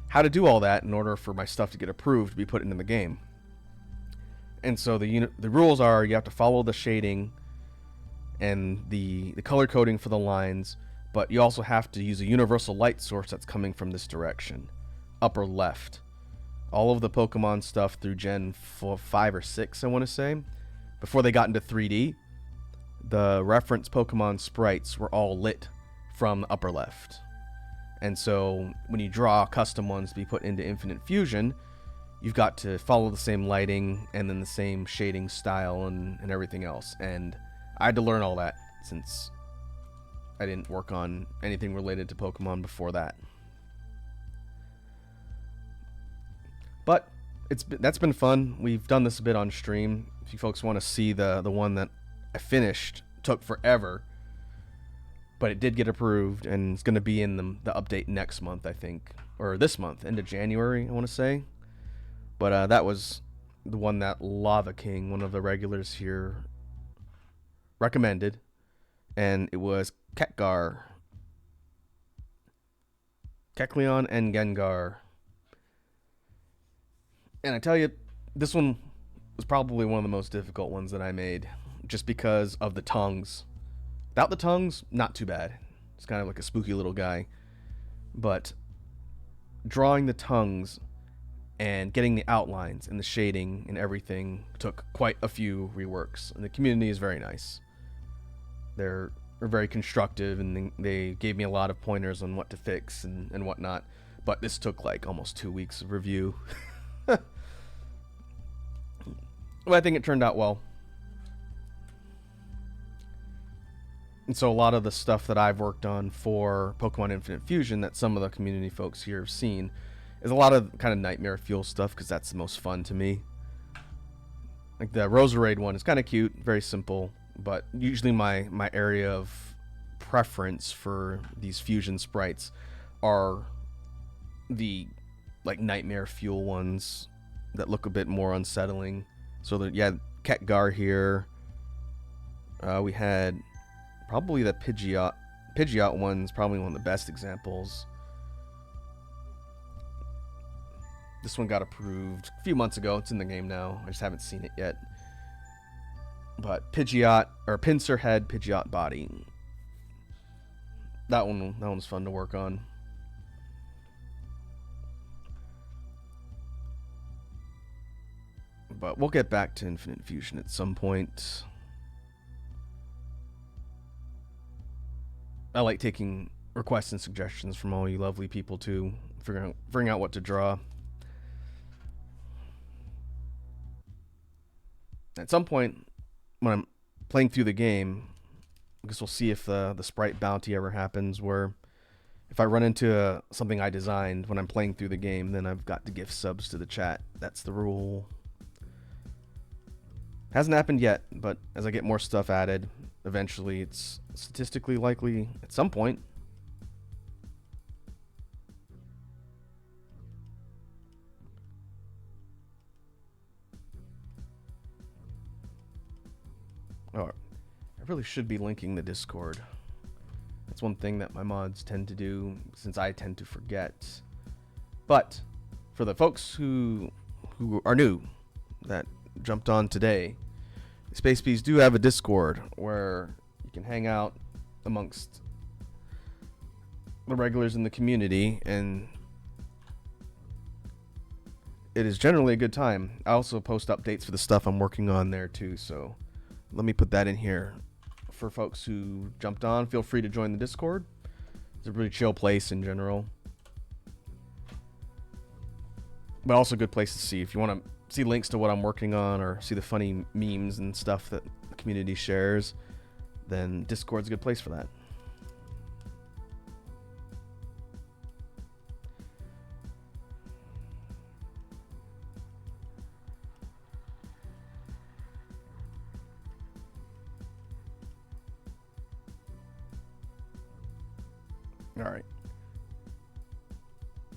[SPEAKER 1] how to do all that in order for my stuff to get approved to be put into the game. And so the rules are you have to follow the shading and the color coding for the lines, but you also have to use a universal light source that's coming from this direction, upper left. All of the Pokemon stuff through Gen 5 or 6, I want to say, before they got into 3D, the reference Pokemon sprites were all lit from the upper left. And so when you draw custom ones to be put into Infinite Fusion, you've got to follow the same lighting and then the same shading style and everything else. And I had to learn all that since I didn't work on anything related to Pokemon before that. But that's been fun. We've done this a bit on stream. If you folks want to see the one that I finished, took forever, but it did get approved, and it's going to be in the update next month, I think, or this month, end of January, I want to say. But that was the one that Lava King, one of the regulars here, recommended, and it was Kekleon and Gengar. And I tell you, this one was probably one of the most difficult ones that I made, just because of the tongues. Without the tongues, not too bad. It's kind of like a spooky little guy. But drawing the tongues and getting the outlines and the shading and everything took quite a few reworks. And the community is very nice. They're very constructive, and they gave me a lot of pointers on what to fix and whatnot. But this took like almost 2 weeks of review. But I think it turned out well. And so a lot of the stuff that I've worked on for Pokemon Infinite Fusion that some of the community folks here have seen is a lot of kind of Nightmare Fuel stuff, because that's the most fun to me. Like the Roserade one is kind of cute, very simple, but usually my area of preference for these fusion sprites are the like Nightmare Fuel ones that look a bit more unsettling. So that, yeah, Kekgar here. We had probably the Pidgeot one's probably one of the best examples. This one got approved a few months ago. It's in the game now. I just haven't seen it yet. But Pidgeot, or Pinsir Head, Pidgeot Body. That one's fun to work on. But we'll get back to Infinite Fusion at some point. I like taking requests and suggestions from all you lovely people too, figuring out what to draw. At some point, when I'm playing through the game, I guess we'll see if the sprite bounty ever happens, where if I run into something I designed when I'm playing through the game, then I've got to give subs to the chat. That's the rule. Hasn't happened yet, but as I get more stuff added, eventually it's statistically likely at some point. Oh, I really should be linking the Discord. That's one thing that my mods tend to do, since I tend to forget. But for the folks who are new, that jumped on today, Space Bees do have a Discord where you can hang out amongst the regulars in the community, and it is generally a good time. I also post updates for the stuff I'm working on there too, so let me put that in here. For folks who jumped on, feel free to join the Discord. It's a really chill place in general, but also a good place to see if you want to see links to what I'm working on, or see the funny memes and stuff that the community shares. Then Discord's a good place for that. All right.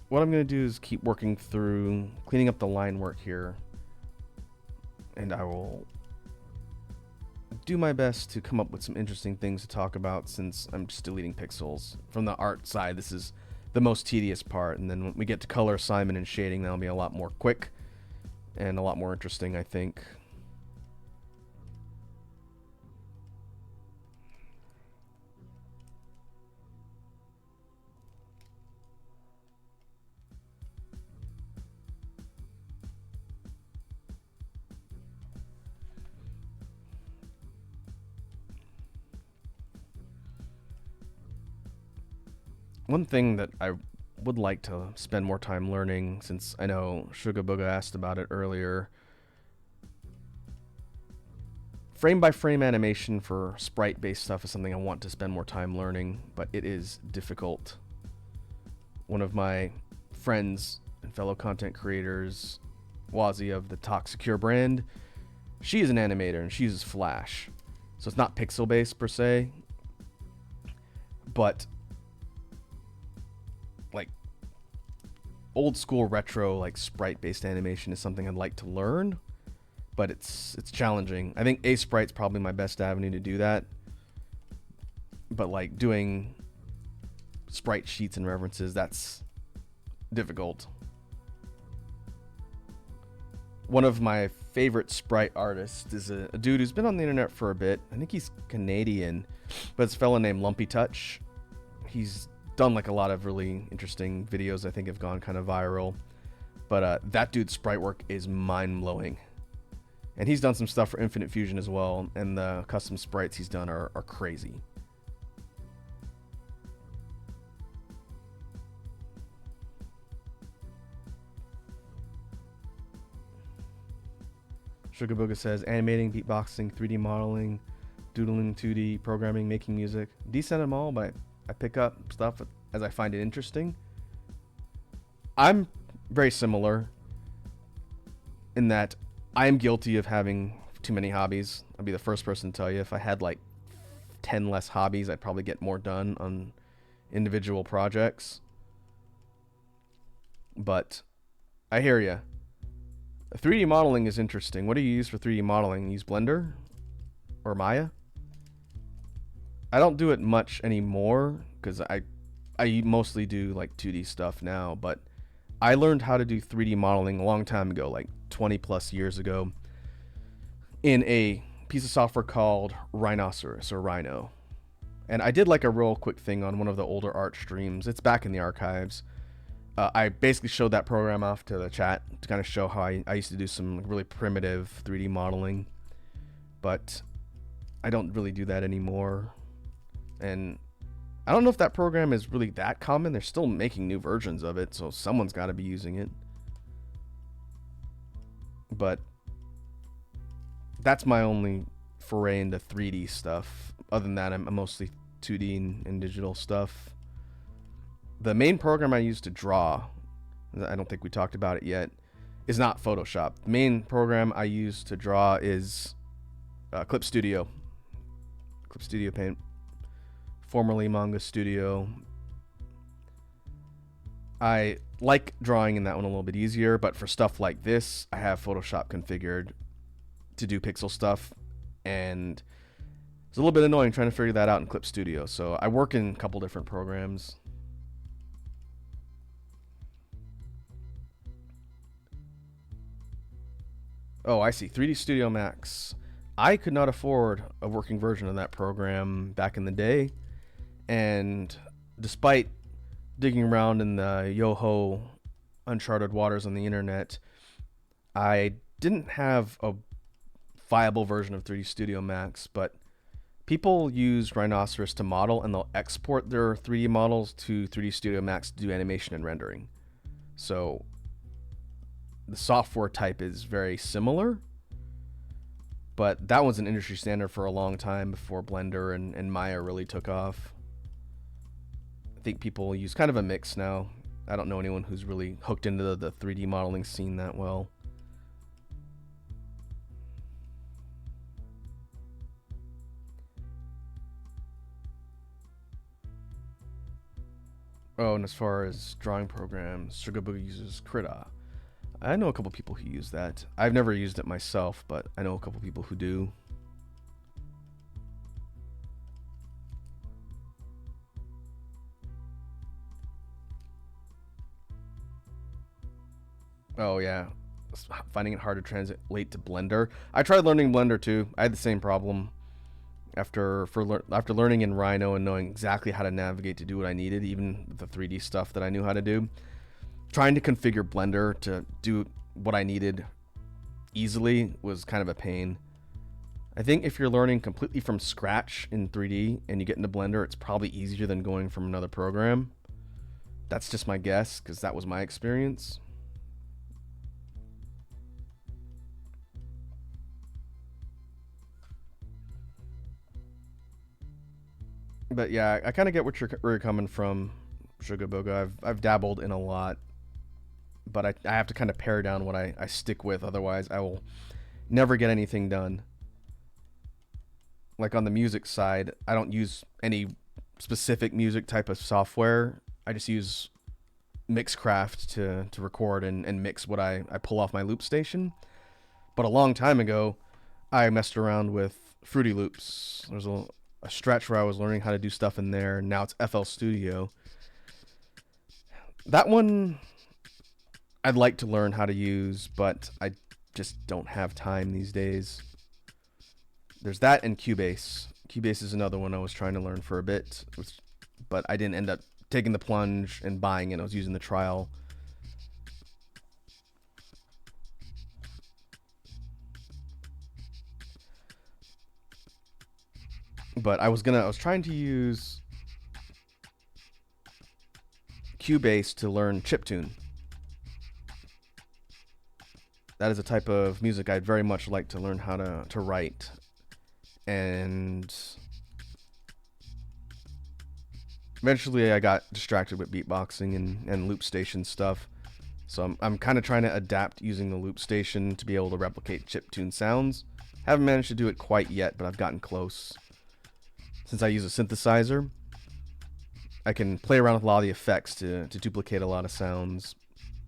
[SPEAKER 1] What I'm going to do is keep working through cleaning up the line work here, and I will do my best to come up with some interesting things to talk about, since I'm just deleting pixels. From the art side, this is the most tedious part. And then when we get to color assignment and shading, that'll be a lot more quick and a lot more interesting, I think. One thing that I would like to spend more time learning, since I know Sugar Booga asked about it earlier, frame by frame animation for sprite based stuff is something I want to spend more time learning, but it is difficult. One of my friends and fellow content creators, Wazi of the Talk Secure brand, she is an animator and she uses Flash. So it's not pixel based per se, but like old school retro like sprite based animation is something I'd like to learn, but it's challenging. I think Sprite's probably my best avenue to do that, but like doing sprite sheets and references, that's difficult. One of my favorite sprite artists is a dude who's been on the internet for a bit. I think he's Canadian, but it's a fella named Lumpy Touch. He's done like a lot of really interesting videos I think have gone kind of viral, but that dude's sprite work is mind-blowing, and he's done some stuff for Infinite Fusion as well, and the custom sprites he's done are crazy. Sugar Booga says animating, beatboxing, 3D modeling, doodling, 2D programming, making music, decent at them all, but I pick up stuff as I find it interesting. I'm very similar in that I am guilty of having too many hobbies. I'll be the first person to tell you, if I had like 10 less hobbies, I'd probably get more done on individual projects. But I hear you. 3D modeling is interesting. What do you use for 3D modeling? You use Blender or Maya? I don't do it much anymore because I mostly do like 2D stuff now, but I learned how to do 3D modeling a long time ago, like 20 plus years ago, in a piece of software called Rhinoceros or Rhino. And I did like a real quick thing on one of the older art streams. It's back in the archives. I basically showed that program off to the chat to kind of show how I used to do some really primitive 3D modeling, but I don't really do that anymore. And I don't know if that program is really that common. They're still making new versions of it, so someone's got to be using it. But that's my only foray into 3D stuff. Other than that, I'm mostly 2D and digital stuff. The main program I use to draw, I don't think we talked about it yet, is not Photoshop. The main program I use to draw is Clip Studio Paint, formerly Manga Studio. I like drawing in that one a little bit easier, but for stuff like this, I have Photoshop configured to do pixel stuff, and it's a little bit annoying trying to figure that out in Clip Studio. So I work in a couple different programs. Oh, I see. 3D Studio Max. I could not afford a working version of that program back in the day, and despite digging around in the yo-ho uncharted waters on the internet, I didn't have a viable version of 3D Studio Max, but people use Rhinoceros to model, and they'll export their 3D models to 3D Studio Max to do animation and rendering. So the software type is very similar, but that was an industry standard for a long time before Blender and Maya really took off. I think people use kind of a mix now. I don't know anyone who's really hooked into the 3D modeling scene that well. Oh, and as far as drawing programs, Sugar Booga uses Krita. I know a couple people who use that. I've never used it myself, but I know a couple people who do. Oh yeah, finding it hard to translate to Blender. I tried learning Blender too. I had the same problem after learning in Rhino and knowing exactly how to navigate to do what I needed, even the 3D stuff that I knew how to do. Trying to configure Blender to do what I needed easily was kind of a pain. I think if you're learning completely from scratch in 3D and you get into Blender, it's probably easier than going from another program. That's just my guess, because that was my experience. But yeah, I kind of get where you're coming from, Sugar Boga. I've dabbled in a lot, but I have to kind of pare down what I stick with. Otherwise, I will never get anything done. Like on the music side, I don't use any specific music type of software. I just use Mixcraft to record and mix what I pull off my loop station. But a long time ago, I messed around with Fruity Loops. There's a stretch where I was learning how to do stuff in there. Now it's FL Studio. That one I'd like to learn how to use, but I just don't have time these days. There's that and Cubase. Cubase is another one I was trying to learn for a bit, but I didn't end up taking the plunge and buying it. I was using the trial. But I was trying to use Cubase to learn chiptune. That is a type of music I'd very much like to learn how to write. And eventually I got distracted with beatboxing and loop station stuff. So I'm kind of trying to adapt using the loop station to be able to replicate chiptune sounds. Haven't managed to do it quite yet, but I've gotten close. Since I use a synthesizer, I can play around with a lot of the effects to duplicate a lot of sounds.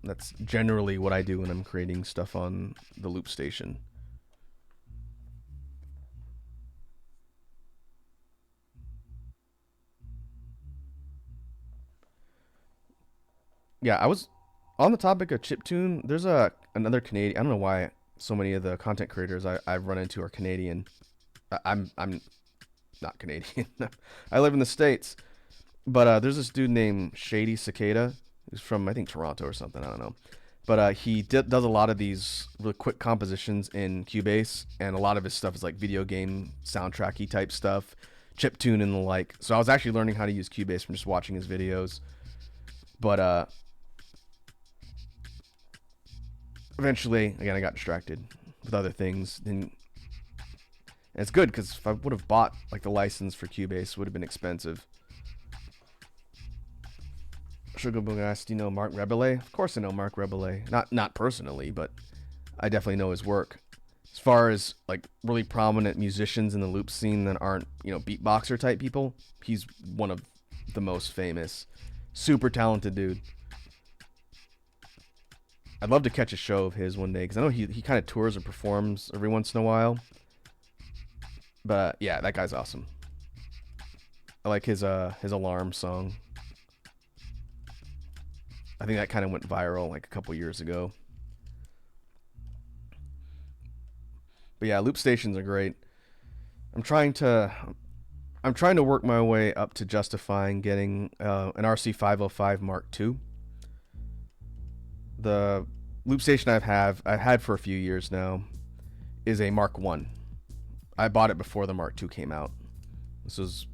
[SPEAKER 1] That's generally what I do when I'm creating stuff on the loop station. Yeah, I was on the topic of chiptune. There's another Canadian. I don't know why so many of the content creators I've run into are Canadian. I'm not Canadian. I live in the States. But there's this dude named Shady Cicada, who's from, I think, Toronto or something. I don't know. But he does a lot of these really quick compositions in Cubase, and a lot of his stuff is like video game soundtracky type stuff, chiptune and the like. So I was actually learning how to use Cubase from just watching his videos. But eventually, again, I got distracted with other things. And it's good, because if I would have bought like the license for Cubase, it would have been expensive. Sugar Boog asked, "Do you know Mark Rebele?" Of course I know Mark Rebele. Not personally, but I definitely know his work. As far as like really prominent musicians in the loop scene that aren't, beatboxer type people, he's one of the most famous. Super talented dude. I'd love to catch a show of his one day, because I know he kind of tours or performs every once in a while. But yeah, that guy's awesome. I like his alarm song. I think that kind of went viral like a couple years ago. But yeah, loop stations are great. I'm trying to work my way up to justifying getting an RC505 Mark II. The loop station I've had for a few years now is a Mark I. I bought it before the Mark II came out. This was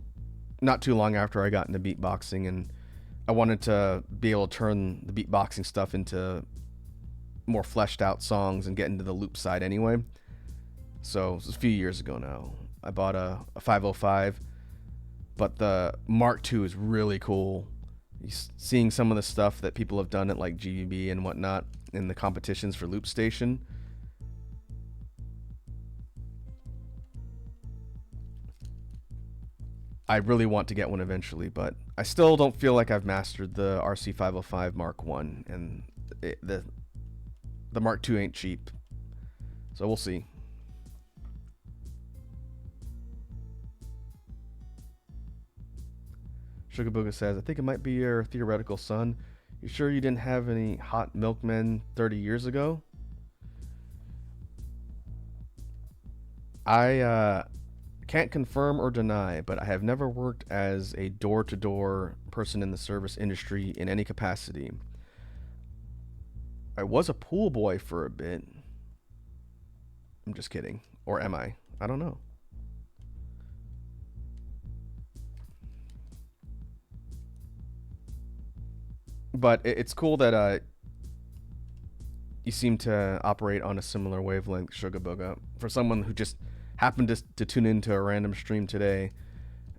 [SPEAKER 1] not too long after I got into beatboxing, and I wanted to be able to turn the beatboxing stuff into more fleshed out songs and get into the loop side anyway. So this was a few years ago now. I bought a 505, but the Mark II is really cool. Seeing some of the stuff that people have done at like GVB and whatnot in the competitions for loop station. I really want to get one eventually, but I still don't feel like I've mastered the RC505 Mark I, and the Mark II ain't cheap. So we'll see. Sugar Booga says, "I think it might be your theoretical son. You sure you didn't have any hot milkmen 30 years ago? I can't confirm or deny, but I have never worked as a door to door person in the service industry in any capacity. I was a pool boy for a bit. I'm just kidding. Or am I? I don't know. But it's cool that you seem to operate on a similar wavelength, Sugar Booga. For someone who just happened to tune into a random stream today,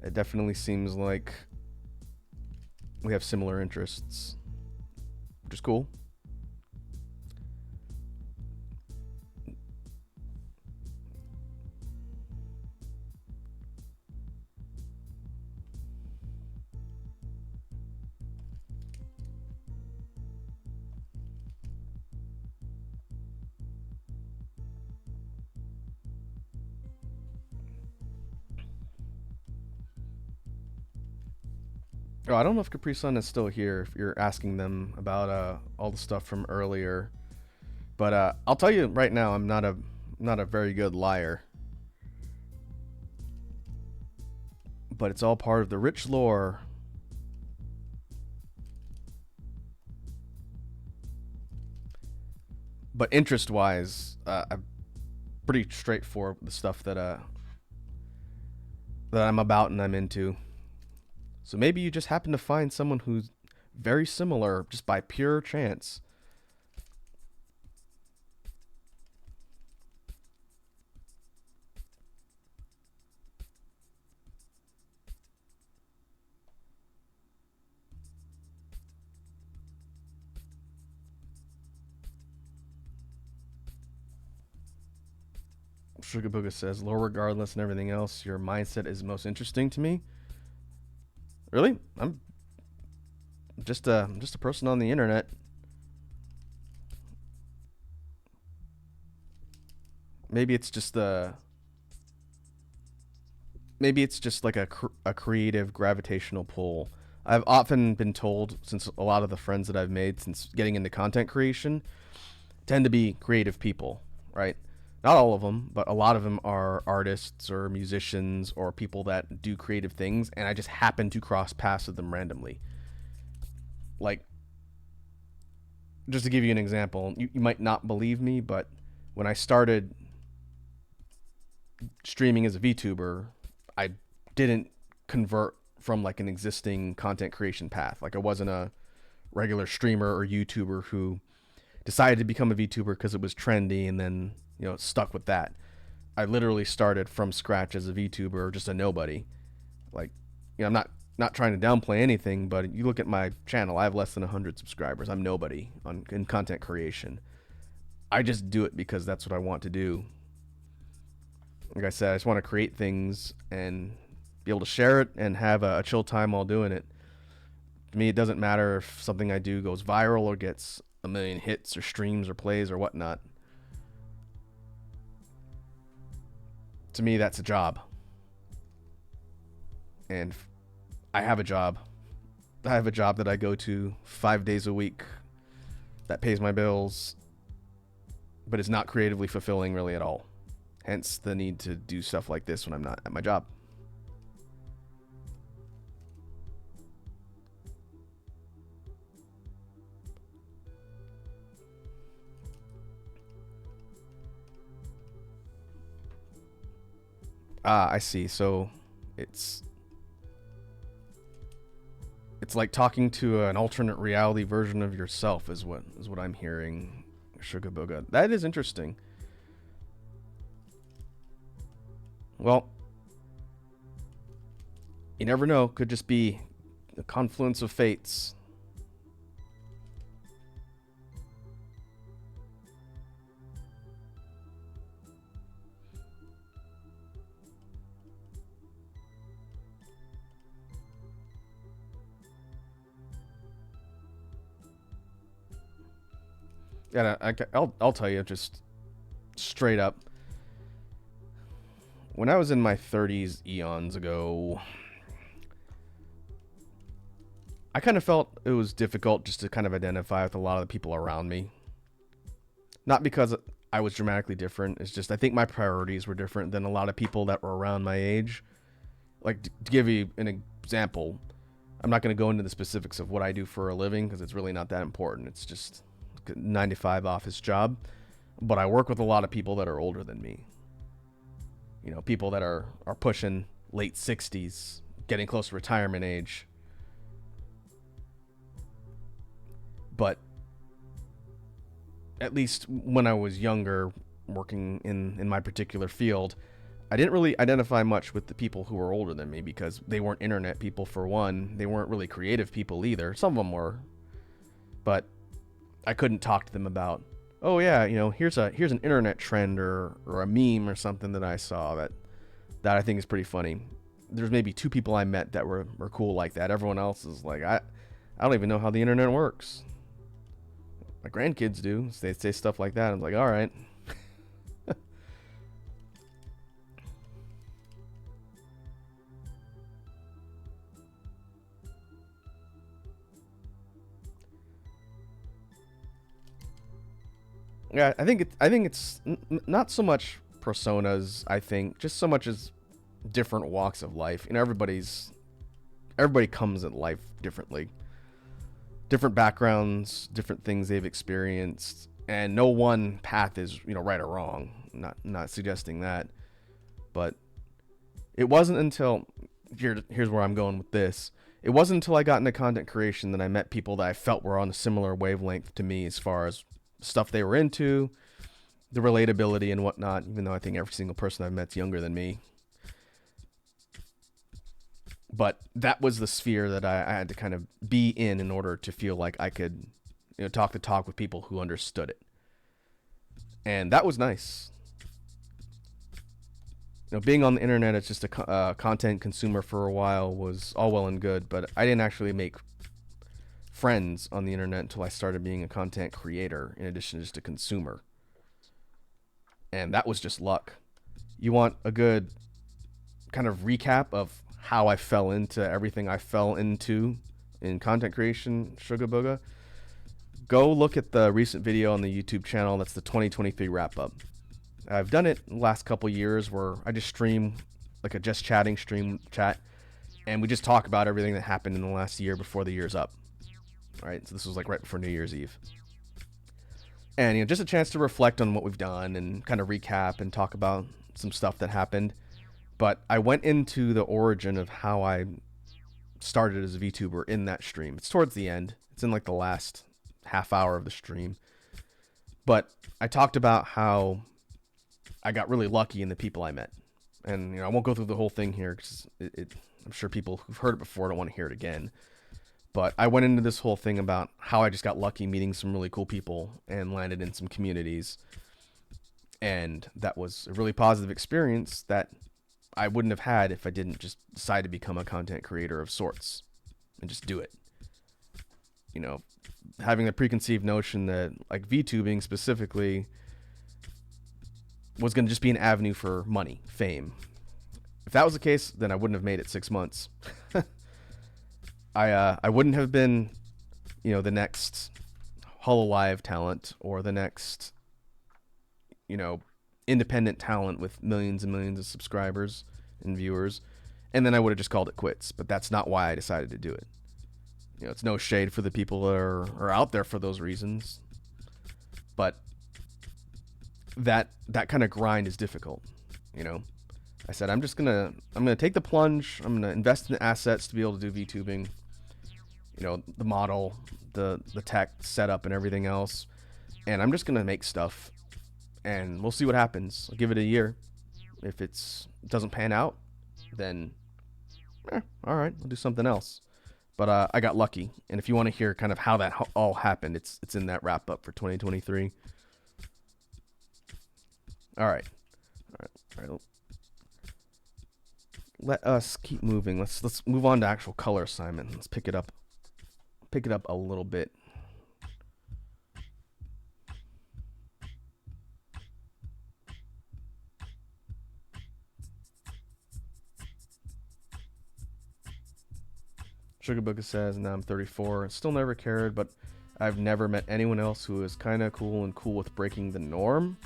[SPEAKER 1] it definitely seems like we have similar interests, which is cool. Oh, I don't know if Capri Sun is still here. If you're asking them about all the stuff from earlier, but I'll tell you right now, I'm not a very good liar. But it's all part of the rich lore. But interest-wise, I'm pretty straightforward with the stuff that I'm about and I'm into. So maybe you just happen to find someone who's very similar just by pure chance. Sugar Booga says, "Low regardless and everything else, your mindset is most interesting to me." Really? I'm just a person on the internet. Maybe it's just the maybe it's just like a creative gravitational pull. I've often been told, since a lot of the friends that I've made since getting into content creation tend to be creative people, right? Not all of them, but a lot of them are artists or musicians or people that do creative things, and I just happen to cross paths with them randomly. Like, just to give you an example, you might not believe me, but when I started streaming as a VTuber, I didn't convert from like an existing content creation path. Like, I wasn't a regular streamer or YouTuber who decided to become a VTuber because it was trendy and then, stuck with that. I literally started from scratch as a VTuber, just a nobody. Like, I'm not trying to downplay anything, but you look at my channel, I have less than 100 subscribers. I'm nobody in content creation. I just do it because that's what I want to do. Like I said, I just want to create things and be able to share it and have a chill time while doing it. To me, it doesn't matter if something I do goes viral or gets a million hits or streams or plays or whatnot. To me, that's a job. And I have a job. I have a job that I go to 5 days a week that pays my bills, but is not creatively fulfilling really at all. Hence the need to do stuff like this when I'm not at my job. Ah, I see. So it's like talking to an alternate reality version of yourself is what I'm hearing, Sugar Booga. That is interesting. Well, you never know. Could just be a confluence of fates. Yeah, I'll tell you just straight up. When I was in my 30s eons ago, I kind of felt it was difficult just to kind of identify with a lot of the people around me. Not because I was dramatically different. It's just I think my priorities were different than a lot of people that were around my age. Like, to give you an example, I'm not going to go into the specifics of what I do for a living because it's really not that important. It's just a 9 to 5 office job. But I work with a lot of people that are older than me. You know, people that are pushing late 60s, getting close to retirement age. But at least when I was younger, working in my particular field, I didn't really identify much with the people who were older than me because they weren't internet people, for one. They weren't really creative people either. Some of them were. But I couldn't talk to them about, oh yeah, you know, here's an internet trend or a meme or something that I saw that I think is pretty funny. There's maybe 2 people I met that were cool like that. Everyone else is like, I don't even know how the internet works. My grandkids do. So they say stuff like that. I'm like, all right. Yeah, I think it's not so much personas. I think just so much as different walks of life. You know, everybody comes at life differently, different backgrounds, different things they've experienced, and no one path is, you know, right or wrong. Not suggesting that, but it wasn't until here's where I'm going with this. It wasn't until I got into content creation that I met people that I felt were on a similar wavelength to me as far as stuff they were into, the relatability and whatnot, even though I think every single person I've met's younger than me. But that was the sphere that I had to kind of be in order to feel like I could, you know, talk the talk with people who understood it. And that was nice. You know, being on the internet as just a content consumer for a while was all well and good, but I didn't actually make friends on the internet until I started being a content creator in addition to just a consumer. And that was just luck. You want a good kind of recap of how I fell into everything I fell into in content creation, Sugar Booga? Go look at the recent video on the YouTube channel. That's the 2023 wrap up. I've done it the last couple years where I just stream like a just chatting stream chat, and we just talk about everything that happened in the last year before the year's up. All right, so this was like right before New Year's Eve. And, you know, just a chance to reflect on what we've done and kind of recap and talk about some stuff that happened. But I went into the origin of how I started as a VTuber in that stream. It's towards the end. It's in like the last half hour of the stream. But I talked about how I got really lucky in the people I met. And, you know, I won't go through the whole thing here because I'm sure people who've heard it before don't want to hear it again. But I went into this whole thing about how I just got lucky meeting some really cool people and landed in some communities. And that was a really positive experience that I wouldn't have had if I didn't just decide to become a content creator of sorts and just do it. You know, having the preconceived notion that like VTubing specifically was going to just be an avenue for money, fame. If that was the case, then I wouldn't have made it 6 months. I wouldn't have been, you know, the next Hololive talent or the next, you know, independent talent with millions and millions of subscribers and viewers, and then I would have just called it quits. But that's not why I decided to do it. You know, it's no shade for the people that are out there for those reasons, but that kind of grind is difficult. You know, I said I'm gonna take the plunge. I'm gonna invest in the assets to be able to do VTubing. You know, the model, the tech setup, and everything else, and I'm just gonna make stuff, and we'll see what happens. I'll give it a year. If it doesn't pan out, then all right, I'll do something else. But I got lucky, and if you want to hear kind of how that all happened, it's in that wrap up for 2023. All right. Let us keep moving. Let's move on to actual color assignment. Let's pick it up a little bit. Sugar Booker says, now I'm 34. Still never cared, but I've never met anyone else who is kind of cool and cool with breaking the norm.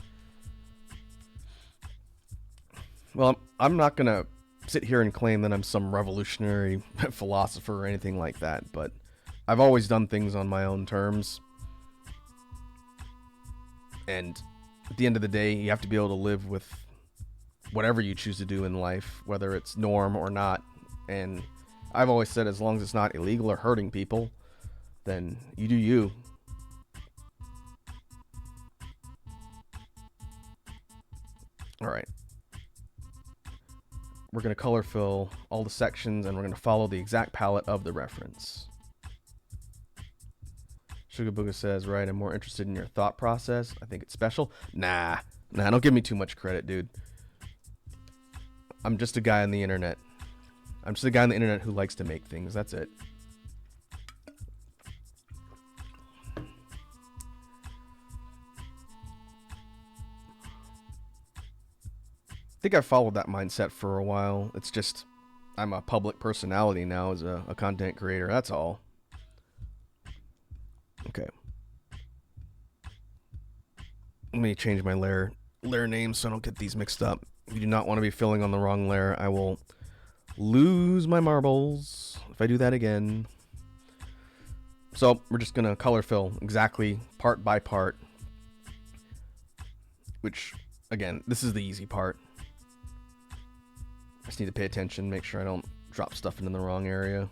[SPEAKER 1] Well, I'm not going to sit here and claim that I'm some revolutionary philosopher or anything like that, but I've always done things on my own terms. And at the end of the day, you have to be able to live with whatever you choose to do in life, whether it's norm or not. And I've always said, as long as it's not illegal or hurting people, then you do you. All right. We're going to color fill all the sections, and we're going to follow the exact palette of the reference. Sugar Booga says, right, I'm more interested in your thought process. I think it's special. Nah, don't give me too much credit, dude. I'm just a guy on the internet. I'm just a guy on the internet who likes to make things. That's it. I think I've followed that mindset for a while. It's just I'm a public personality now as a content creator. That's all. Okay. Let me change my layer name so I don't get these mixed up. If you do not want to be filling on the wrong layer, I will lose my marbles if I do that again. So we're just going to color fill exactly part by part. Which, again, this is the easy part. I just need to pay attention, make sure I don't drop stuff into the wrong area.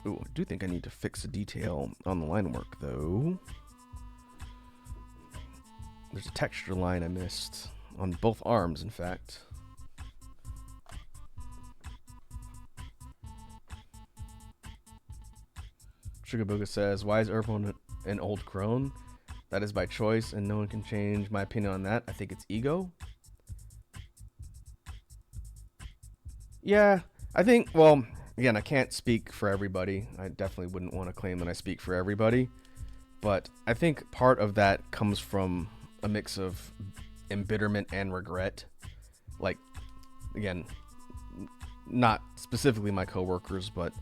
[SPEAKER 1] Ooh, I do think I need to fix a detail on the line work, though. There's a texture line I missed on both arms, in fact. Sugar Booga says, why is everyone an old crone? That is by choice, and no one can change my opinion on that. I think it's ego. Yeah, I think, well, again, I can't speak for everybody. I definitely wouldn't want to claim that I speak for everybody. But I think part of that comes from a mix of embitterment and regret. Like, again, not specifically my coworkers, but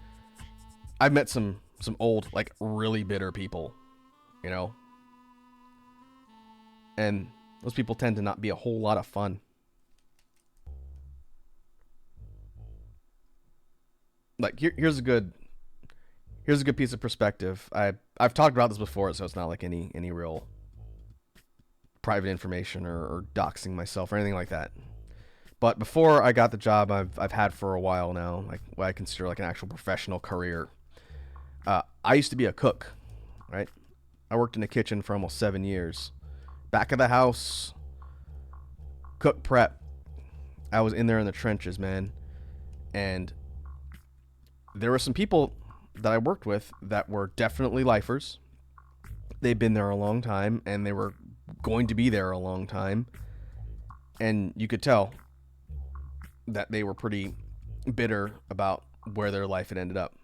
[SPEAKER 1] I've met some old, like, really bitter people, you know? And those people tend to not be a whole lot of fun. Like, here's a good piece of perspective. I've talked about this before, so it's not like any real private information or doxing myself or anything like that. But before I got the job I've had for a while now, like what I consider like an actual professional career, I used to be a cook, right? I worked in the kitchen for almost 7 years. Back of the house, cook prep. I was in there in the trenches, man. And there were some people that I worked with that were definitely lifers. They'd been there a long time, and they were going to be there a long time. And you could tell that they were pretty bitter about where their life had ended up.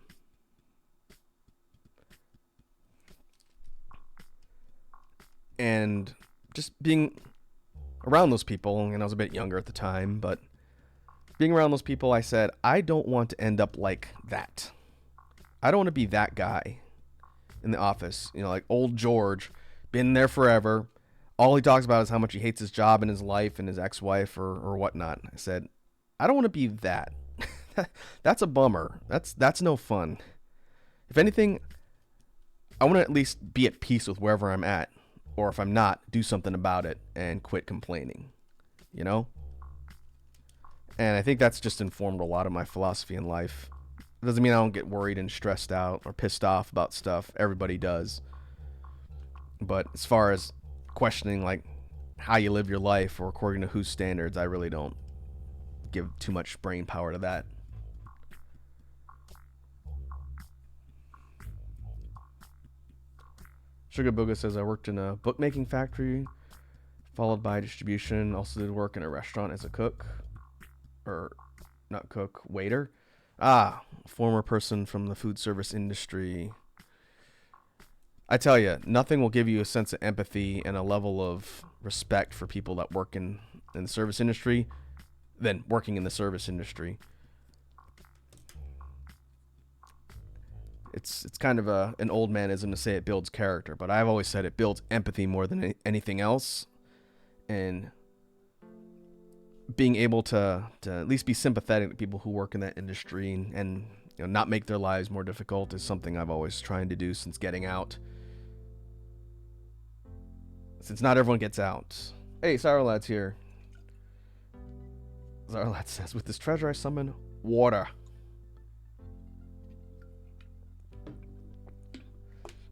[SPEAKER 1] And just being around those people, and I was a bit younger at the time, but being around those people, I said, I don't want to end up like that. I don't want to be that guy in the office. You know, like old George, been there forever. All he talks about is how much he hates his job and his life and his ex-wife or whatnot. I said, I don't want to be that. That's a bummer. That's no fun. If anything, I want to at least be at peace with wherever I'm at. Or if I'm not, do something about it and quit complaining. You know? And I think that's just informed a lot of my philosophy in life. It doesn't mean I don't get worried and stressed out or pissed off about stuff. Everybody does. But as far as questioning like how you live your life or according to whose standards, I really don't give too much brain power to that. Sugar Booga says, I worked in a bookmaking factory, followed by distribution. Also did work in a restaurant as a cook. Or, not cook, waiter. Former person from the food service industry. I tell you, nothing will give you a sense of empathy and a level of respect for people that work in in the service industry than working in the service industry. It's kind of an old manism to say it builds character, but I've always said it builds empathy more than anything else. And being able to at least be sympathetic to people who work in that industry and not make their lives more difficult is something I've always tried to do since getting out. Since not everyone gets out. Hey, Sourlad's here. Sourlad says, with this treasure I summon water.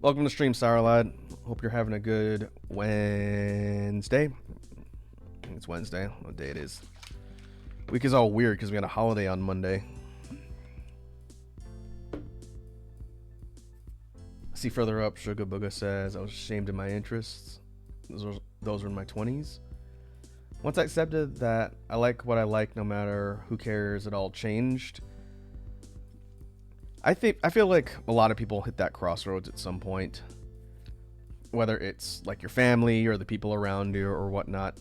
[SPEAKER 1] Welcome to stream, Sourlad. Hope you're having a good Wednesday. I think it's Wednesday. What day it is? Week is all weird because we had a holiday on Monday. See further up, Sugar Booga says, I was ashamed of my interests. Those were in my 20s. Once I accepted that I like what I like no matter who cares, it all changed. I feel like a lot of people hit that crossroads at some point. Whether it's like your family or the people around you or whatnot.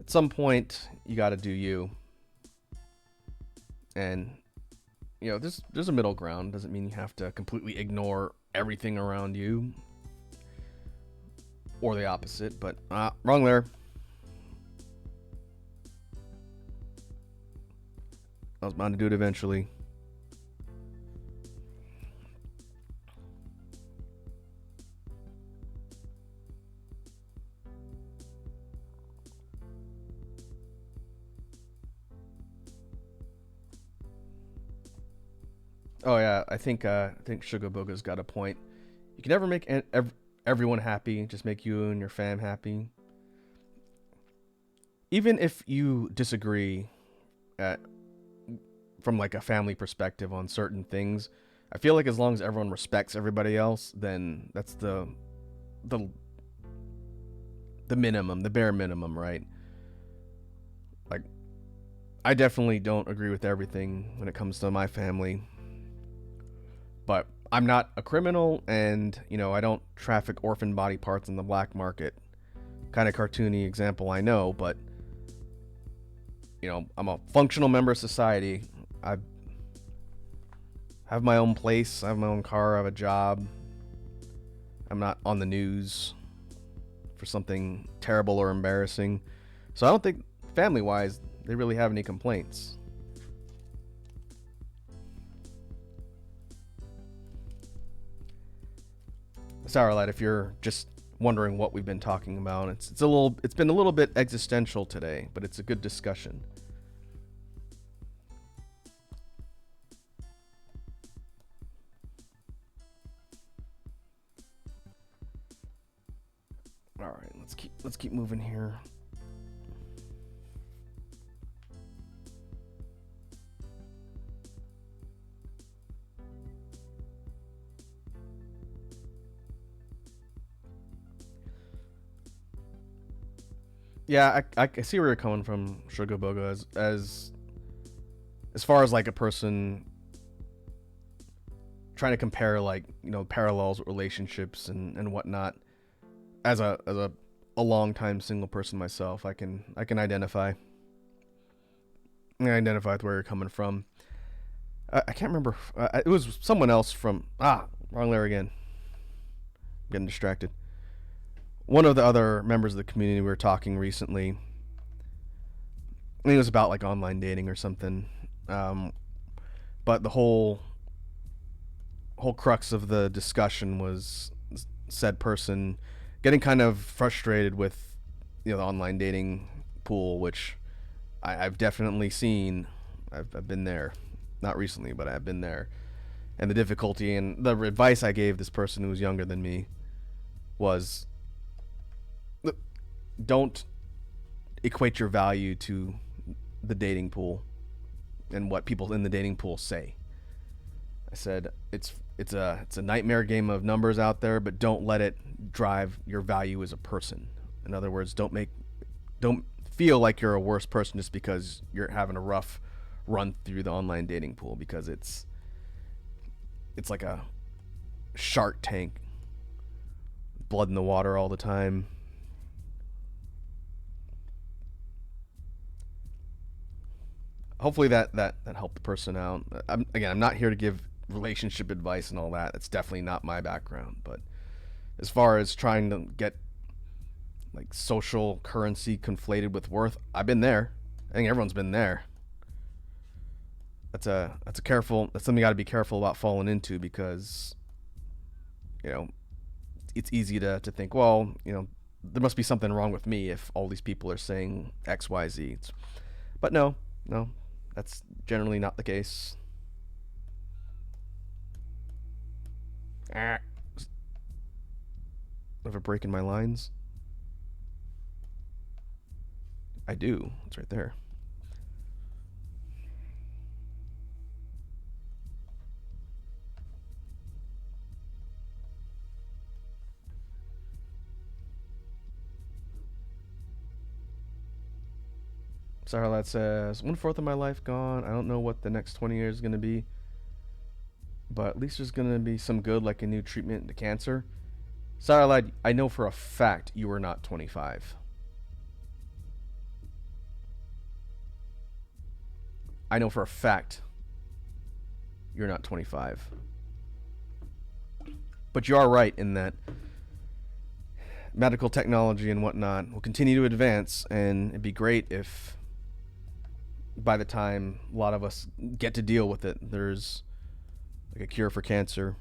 [SPEAKER 1] At some point, you got to do you. And, there's a middle ground. Doesn't mean you have to completely ignore everything around you. Or the opposite, but wrong there. I was bound to do it eventually. Oh yeah, I think Sugar Booga's got a point. You can never make everyone happy. Just make you and your fam happy. Even if you disagree from like a family perspective on certain things, I feel like as long as everyone respects everybody else, then that's the minimum, the bare minimum, right? Like, I definitely don't agree with everything when it comes to my family. But I'm not a criminal, and, I don't traffic orphan body parts in the black market. Kind of cartoony example, I know, but, I'm a functional member of society. I have my own place, I have my own car, I have a job. I'm not on the news for something terrible or embarrassing. So I don't think, family-wise, they really have any complaints. Sourlight, if you're just wondering what we've been talking about, it's been a little bit existential today, but it's a good discussion. All right, let's keep moving here. Yeah, I see where you're coming from, Sugar Boga, as far as like a person trying to compare like, parallels with relationships and whatnot. As a long time single person myself, I can identify. I identify with where you're coming from. I can't remember. It was someone else from wrong layer again. I'm getting distracted. One of the other members of the community we were talking recently. I think it was about like online dating or something. But the whole crux of the discussion was said person getting kind of frustrated with the online dating pool, which I've definitely seen. I've been there, not recently, but I've been there, and the difficulty. And the advice I gave this person who was younger than me was, don't equate your value to the dating pool and what people in the dating pool say. I said it's a nightmare game of numbers out there, but don't let it drive your value as a person. In other words, don't feel like you're a worse person just because you're having a rough run through the online dating pool, because it's like a shark tank, blood in the water all the time. hopefully that helped the person out. I'm not here to give relationship advice and all that. That's definitely not my background. But as far as trying to get like social currency conflated with worth, I've been there. I think everyone's been there. That's something you got to be careful about falling into, because you know it's easy to think, well, there must be something wrong with me if all these people are saying XYZ. But no, that's generally not the case. Have a break in my lines? I do. It's right there. Sarlat says, 1/4 of my life gone. I don't know what the next 20 years is going to be, but at least there's going to be some good, like a new treatment to cancer. Sarlat, I know for a fact you are not 25. I know for a fact you're not 25. But you are right in that medical technology and whatnot will continue to advance, and it'd be great if by the time a lot of us get to deal with it, there's like a cure for cancer.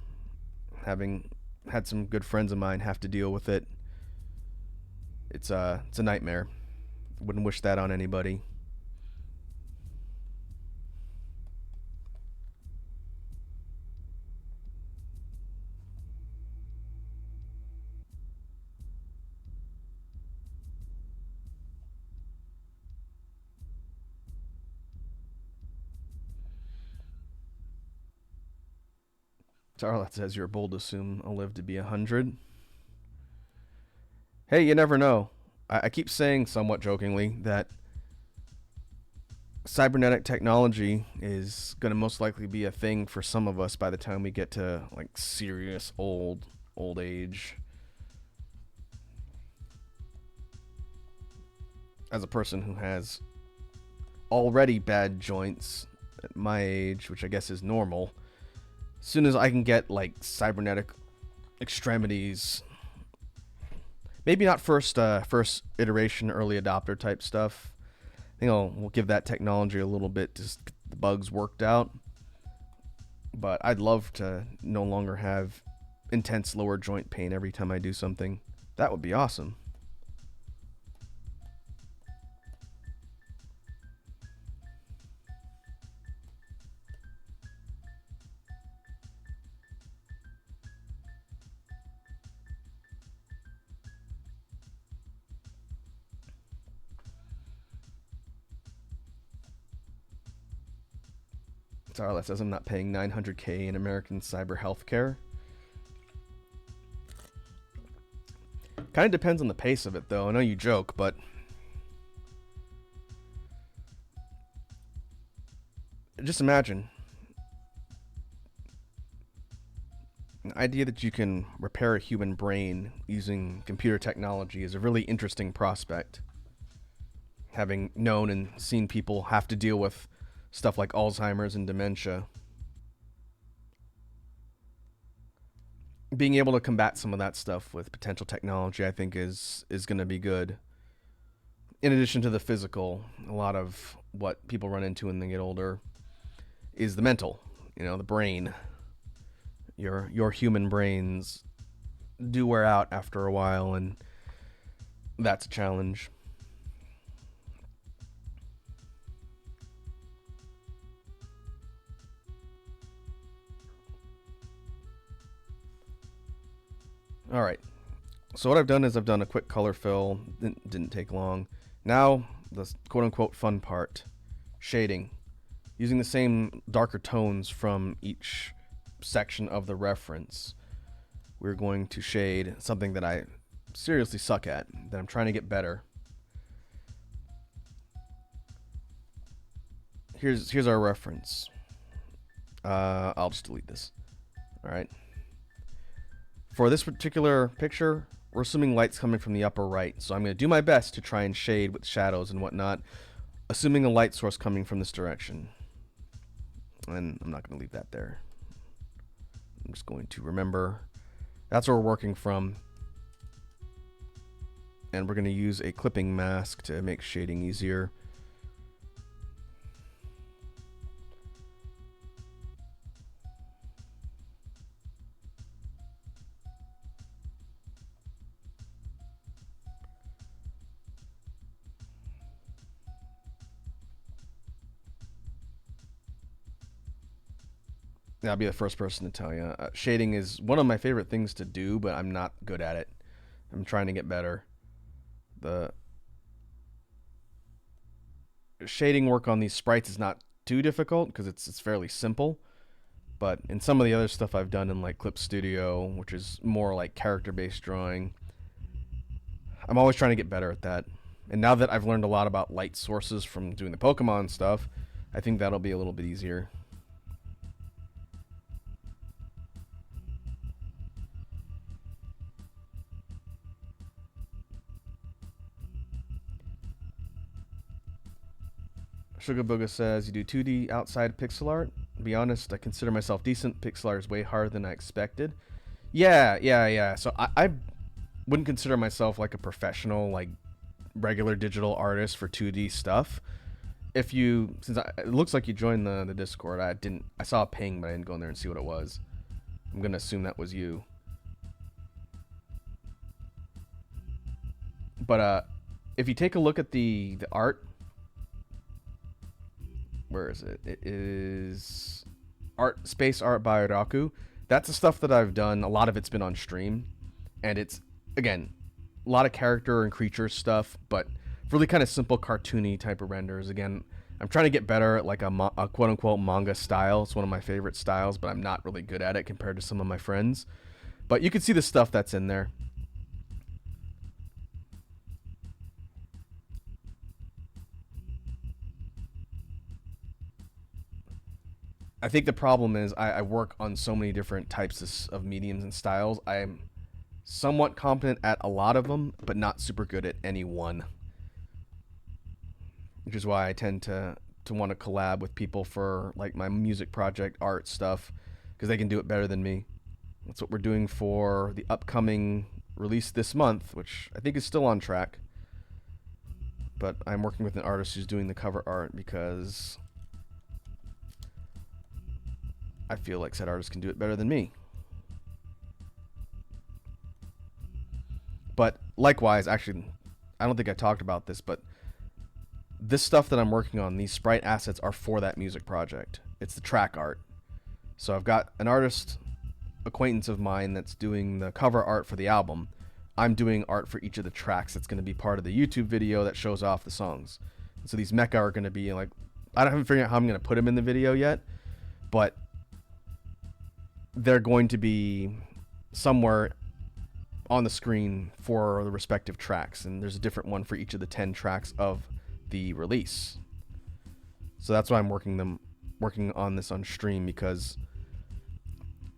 [SPEAKER 1] Having had some good friends of mine have to deal with it, it's a nightmare. Wouldn't wish that on anybody. Charlotte says you're bold to assume I'll live to be 100. Hey, you never know. I keep saying somewhat jokingly that cybernetic technology is going to most likely be a thing for some of us by the time we get to like serious old age. As a person who has already bad joints at my age, which I guess is normal, as soon as I can get like cybernetic extremities, maybe not first iteration early adopter type stuff. I think we'll give that technology a little bit to get the bugs worked out. But I'd love to no longer have intense lower joint pain every time I do something. That would be awesome. Starlet says I'm not paying $900K in American cyber healthcare. Kind of depends on the pace of it, though. I know you joke, but just imagine an idea that you can repair a human brain using computer technology is a really interesting prospect. Having known and seen people have to deal with stuff like Alzheimer's and dementia. Being able to combat some of that stuff with potential technology, I think, is going to be good. In addition to the physical, a lot of what people run into when they get older is the mental, the brain. Your human brains do wear out after a while, and that's a challenge. All right, so what I've done is I've done a quick color fill. Didn't take long. Now, the quote-unquote fun part, shading. Using the same darker tones from each section of the reference, we're going to shade something that I seriously suck at, that I'm trying to get better. Here's our reference. I'll just delete this. All right. For this particular picture, we're assuming light's coming from the upper right, so I'm going to do my best to try and shade with shadows and whatnot. assuming a light source coming from this direction. And I'm not going to leave that there. I'm just going to remember that's where we're working from. And we're going to use a clipping mask to make shading easier. I'll be the first person to tell you. Shading is one of my favorite things to do, but I'm not good at it. I'm trying to get better. The shading work on these sprites is not too difficult because it's fairly simple. But in some of the other stuff I've done in like Clip Studio, which is more like character-based drawing, I'm always trying to get better at that. And now that I've learned a lot about light sources from doing the Pokemon stuff, I think that'll be a little bit easier. Sugar Booga says, you do 2D outside pixel art? To be honest, I consider myself decent. Pixel art is way harder than I expected. Yeah. So I wouldn't consider myself like a professional, like regular digital artist for 2D stuff. If you, it looks like you joined the Discord. I saw a ping, but I didn't go in there and see what it was. I'm gonna assume that was you. But if you take a look at the art, where is it? It is Space Art by Raku. That's the stuff that I've done. A lot of it's been on stream, and it's, again, a lot of character and creature stuff, but really kind of simple cartoony type of renders. Again, I'm trying to get better at like a quote-unquote manga style. It's one of my favorite styles, but I'm not really good at it compared to some of my friends. But you can see the stuff that's in there. I think the problem is I work on so many different types of mediums and styles. I'm somewhat competent at a lot of them, but not super good at any one. Which is why I tend to want to collab with people for like my music project, art stuff, because they can do it better than me. That's what we're doing for the upcoming release this month, which I think is still on track. But I'm working with an artist who's doing the cover art because I feel like said artist can do it better than me. But likewise, actually, I don't think I talked about this, but this stuff that I'm working on, these sprite assets are for that music project. It's the track art. So I've got an artist acquaintance of mine that's doing the cover art for the album. I'm doing art for each of the tracks that's going to be part of the YouTube video that shows off the songs. So these Mecha are going to be like, I haven't figured out how I'm going to put them in the video yet, but they're going to be somewhere on the screen for the respective tracks, and there's a different one for each of the 10 tracks of the release. So that's why I'm working on this on stream, because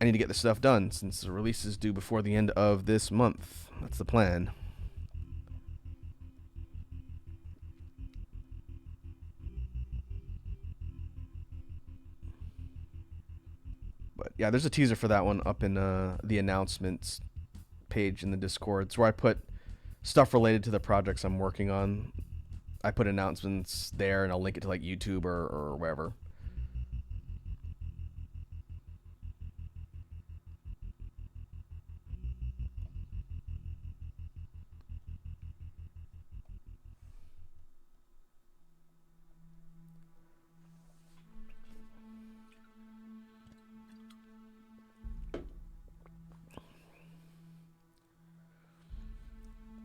[SPEAKER 1] I need to get this stuff done since the release is due before the end of this month. That's the plan. But yeah, there's a teaser for that one up in the announcements page in the Discord. It's where I put stuff related to the projects I'm working on. I put announcements there, and I'll link it to like YouTube or wherever.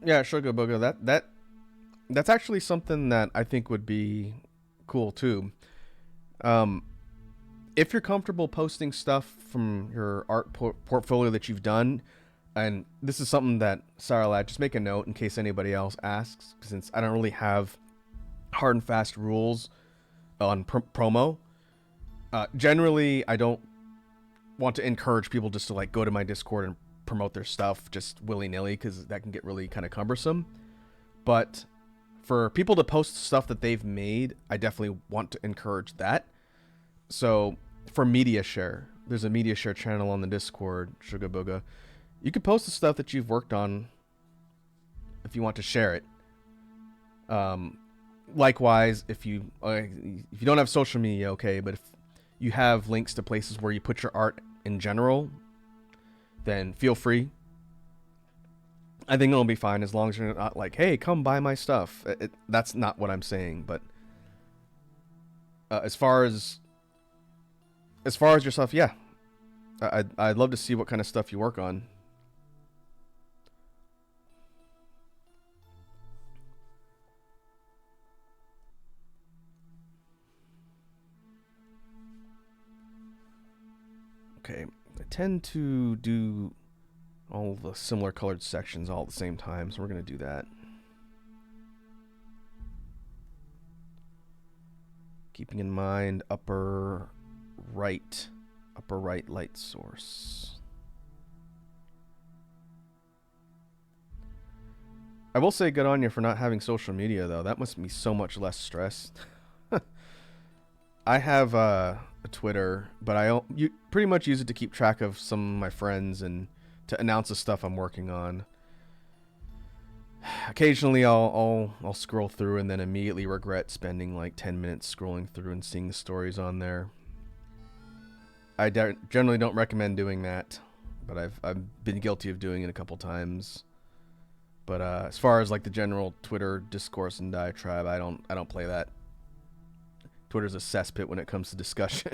[SPEAKER 1] Yeah, Sugar Booga. That's actually something that I think would be cool too. If you're comfortable posting stuff from your art portfolio that you've done, and this is something that Saralad, just make a note in case anybody else asks, since I don't really have hard and fast rules on promo. Generally, I don't want to encourage people just to like go to my Discord and promote their stuff just willy-nilly, because that can get really kind of cumbersome. But for people to post stuff that they've made, I definitely want to encourage that. So for media share, there's a media share channel on the Discord, Sugar Booga. You can post the stuff that you've worked on if you want to share it. Likewise, if you don't have social media, okay, but if you have links to places where you put your art in general, then feel free. I think it'll be fine as long as you're not like, hey, come buy my stuff. That's not what I'm saying, but as far as your stuff, yeah, I'd love to see what kind of stuff you work on. Okay, I tend to do all the similar colored sections all at the same time, so we're going to do that. Keeping in mind upper right light source. I will say good on you for not having social media, though. That must be so much less stress. I have a Twitter, but you pretty much use it to keep track of some of my friends and to announce the stuff I'm working on. Occasionally I'll scroll through and then immediately regret spending like 10 minutes scrolling through and seeing the stories on there. I generally don't recommend doing that, but I've been guilty of doing it a couple times. But as far as like the general Twitter discourse and diatribe, I don't play that. Twitter's a cesspit when it comes to discussion.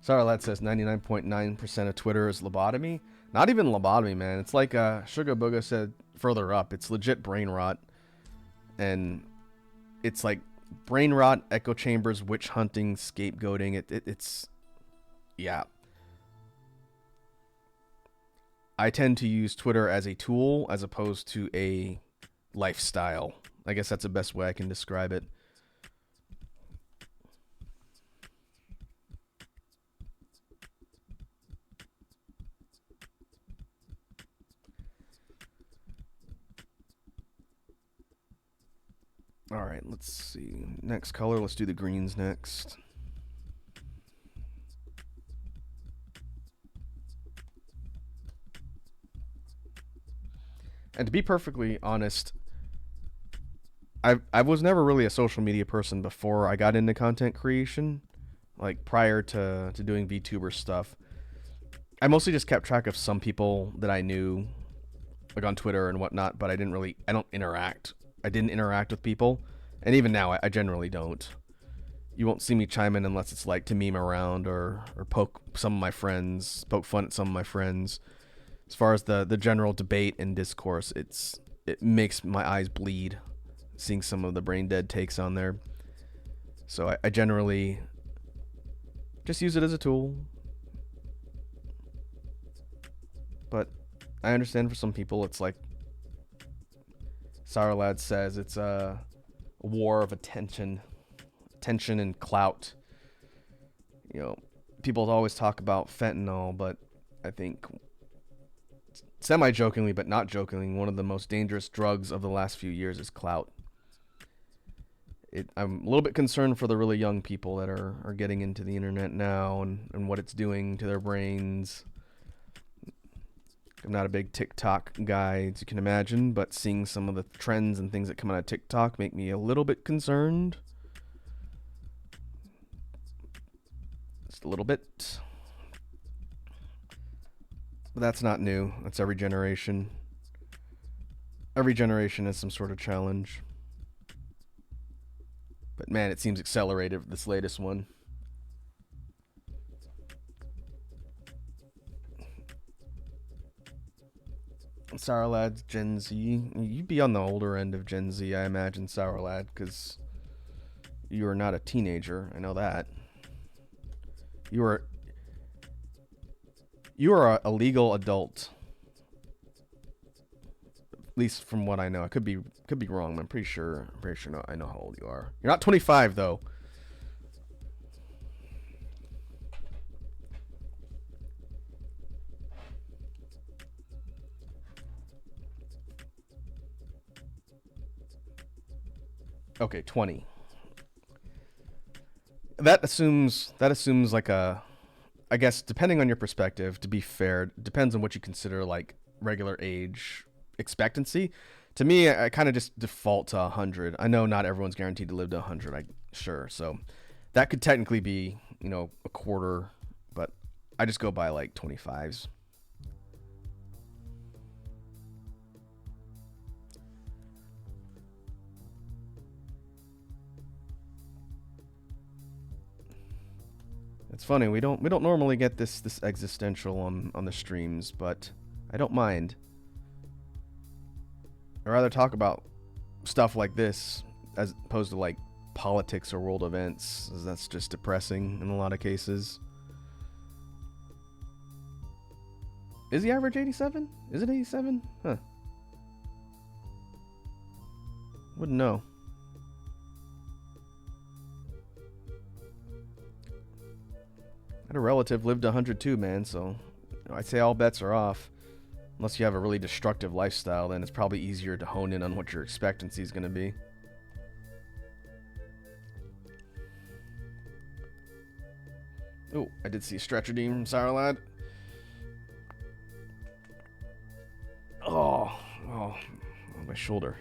[SPEAKER 1] Sorry, lad says 99.9% of Twitter is lobotomy. Not even lobotomy, man. It's like Sugar Booga said further up. It's legit brain rot. And it's like brain rot, echo chambers, witch hunting, scapegoating. It's... yeah. I tend to use Twitter as a tool as opposed to a lifestyle. I guess that's the best way I can describe it. All right, let's see. Next color, let's do the greens next. And to be perfectly honest, I was never really a social media person before I got into content creation. Like prior to doing VTuber stuff, I mostly just kept track of some people that I knew, like on Twitter and whatnot. But I don't interact. I didn't interact with people, and even now I generally don't. You won't see me chime in unless it's like to meme around or poke some of my friends, poke fun at some of my friends. As far as the general debate and discourse, it makes my eyes bleed seeing some of the brain dead takes on there. So I generally just use it as a tool. But I understand for some people it's like Sour Lad says, it's a war of attention and clout. You know, people always talk about fentanyl, but I think semi-jokingly, but not jokingly, one of the most dangerous drugs of the last few years is clout. I'm a little bit concerned for the really young people that are getting into the internet now and what it's doing to their brains. I'm not a big TikTok guy, as you can imagine, but seeing some of the trends and things that come out of TikTok make me a little bit concerned. Just a little bit. But that's not new. That's every generation. Every generation has some sort of challenge. But man, it seems accelerated, this latest one. Sour Lad's Gen Z. You'd be on the older end of Gen Z, I imagine, Sour Lad, because you are not a teenager. I know that. You are a legal adult. At least from what I know. I could be wrong, but I'm pretty sure I know how old you are. You're not 25 though. Okay, 20. That assumes like a, I guess depending on your perspective, to be fair, depends on what you consider like regular age expectancy. To me, I kind of just default to 100. I know not everyone's guaranteed to live to 100. I sure. So that could technically be, a quarter, but I just go by like 25s. It's funny, we don't normally get this existential on the streams, but I don't mind. I'd rather talk about stuff like this as opposed to like politics or world events, as that's just depressing in a lot of cases. Is the average 87? Is it 87? Huh. Wouldn't know. I had a relative lived 102, man, so I'd say all bets are off. Unless you have a really destructive lifestyle, then it's probably easier to hone in on what your expectancy is going to be. Oh, I did see a stretch redeem from Sour Lad. Oh, my shoulder.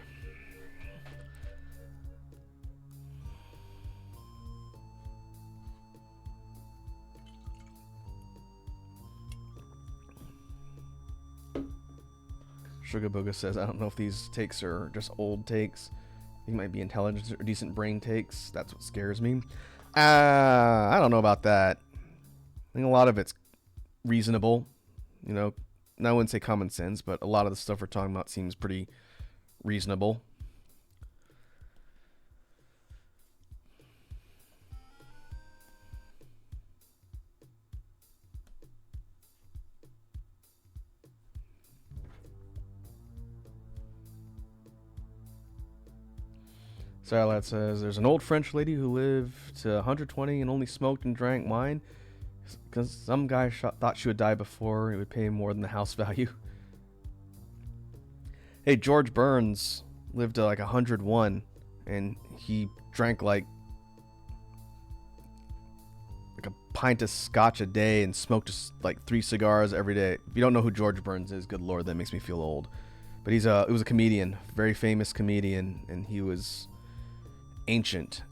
[SPEAKER 1] Sugar Booga says, I don't know if these takes are just old takes. They might be intelligent or decent brain takes. That's what scares me. I don't know about that. I think a lot of it's reasonable. I wouldn't say common sense, but a lot of the stuff we're talking about seems pretty reasonable. Sarlat says, there's an old French lady who lived to 120 and only smoked and drank wine because some guy thought she would die before it would pay more than the house value. Hey, George Burns lived to like 101 and he drank like a pint of scotch a day and smoked like 3 cigars every day. If you don't know who George Burns is, good lord, that makes me feel old. But he was a comedian, very famous comedian, and he was ancient.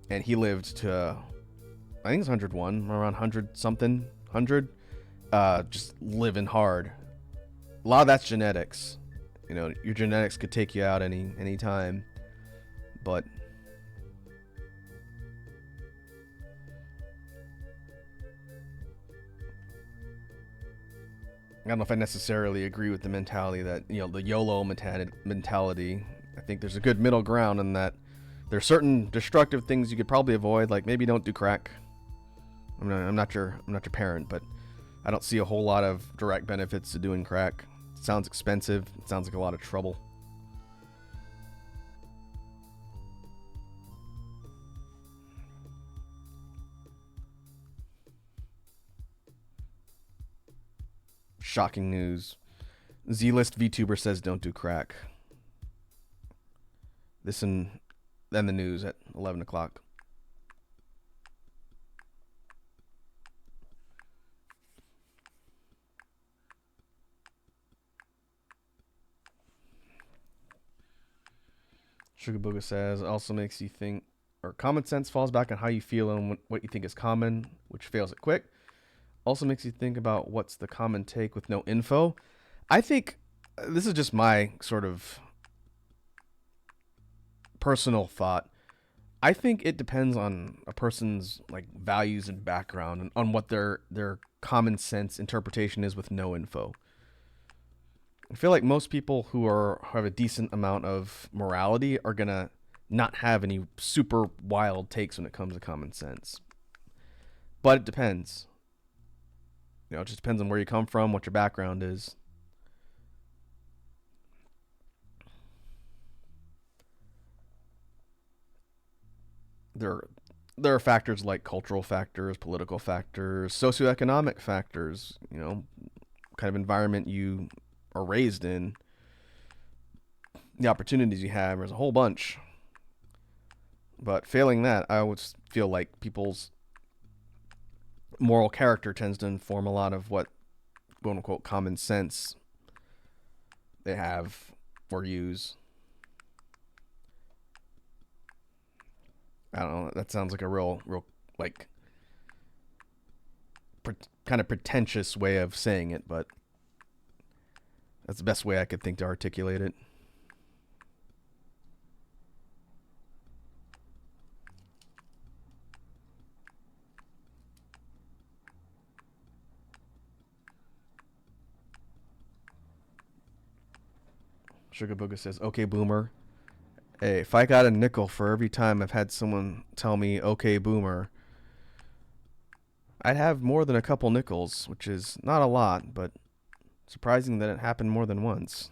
[SPEAKER 1] And he lived to, I think it's 101, around 100 something, 100. Just living hard. A lot of that's genetics. Your genetics could take you out any time. But I don't know if I necessarily agree with the mentality that, the YOLO mentality. I think there's a good middle ground in that there's certain destructive things you could probably avoid, like maybe don't do crack. I'm not your parent, but I don't see a whole lot of direct benefits to doing crack. It sounds expensive. It sounds like a lot of trouble. Shocking news. Z-List VTuber says don't do crack. This and then the news at 11 o'clock. Sugar Booga says, also makes you think, or common sense falls back on how you feel and what you think is common, which fails it quick. Also makes you think about what's the common take with no info. I think this is just my sort of personal thought. I think it depends on a person's like values and background and on what their common sense interpretation is with no info. I feel like most people who have a decent amount of morality are gonna not have any super wild takes when it comes to common sense. But it depends. It just depends on where you come from, what your background is. There are factors like cultural factors, political factors, socioeconomic factors, kind of environment you are raised in. the opportunities you have. There's a whole bunch. But failing that, I always feel like people's moral character tends to inform a lot of what, quote unquote, common sense they have or use. I don't know. That sounds like a real, like, kind of pretentious way of saying it, but that's the best way I could think to articulate it. Sugar Booga says, "Okay, Boomer. Hey, if I got a nickel for every time I've had someone tell me, okay, Boomer, I'd have more than a couple nickels, which is not a lot, but surprising that it happened more than once."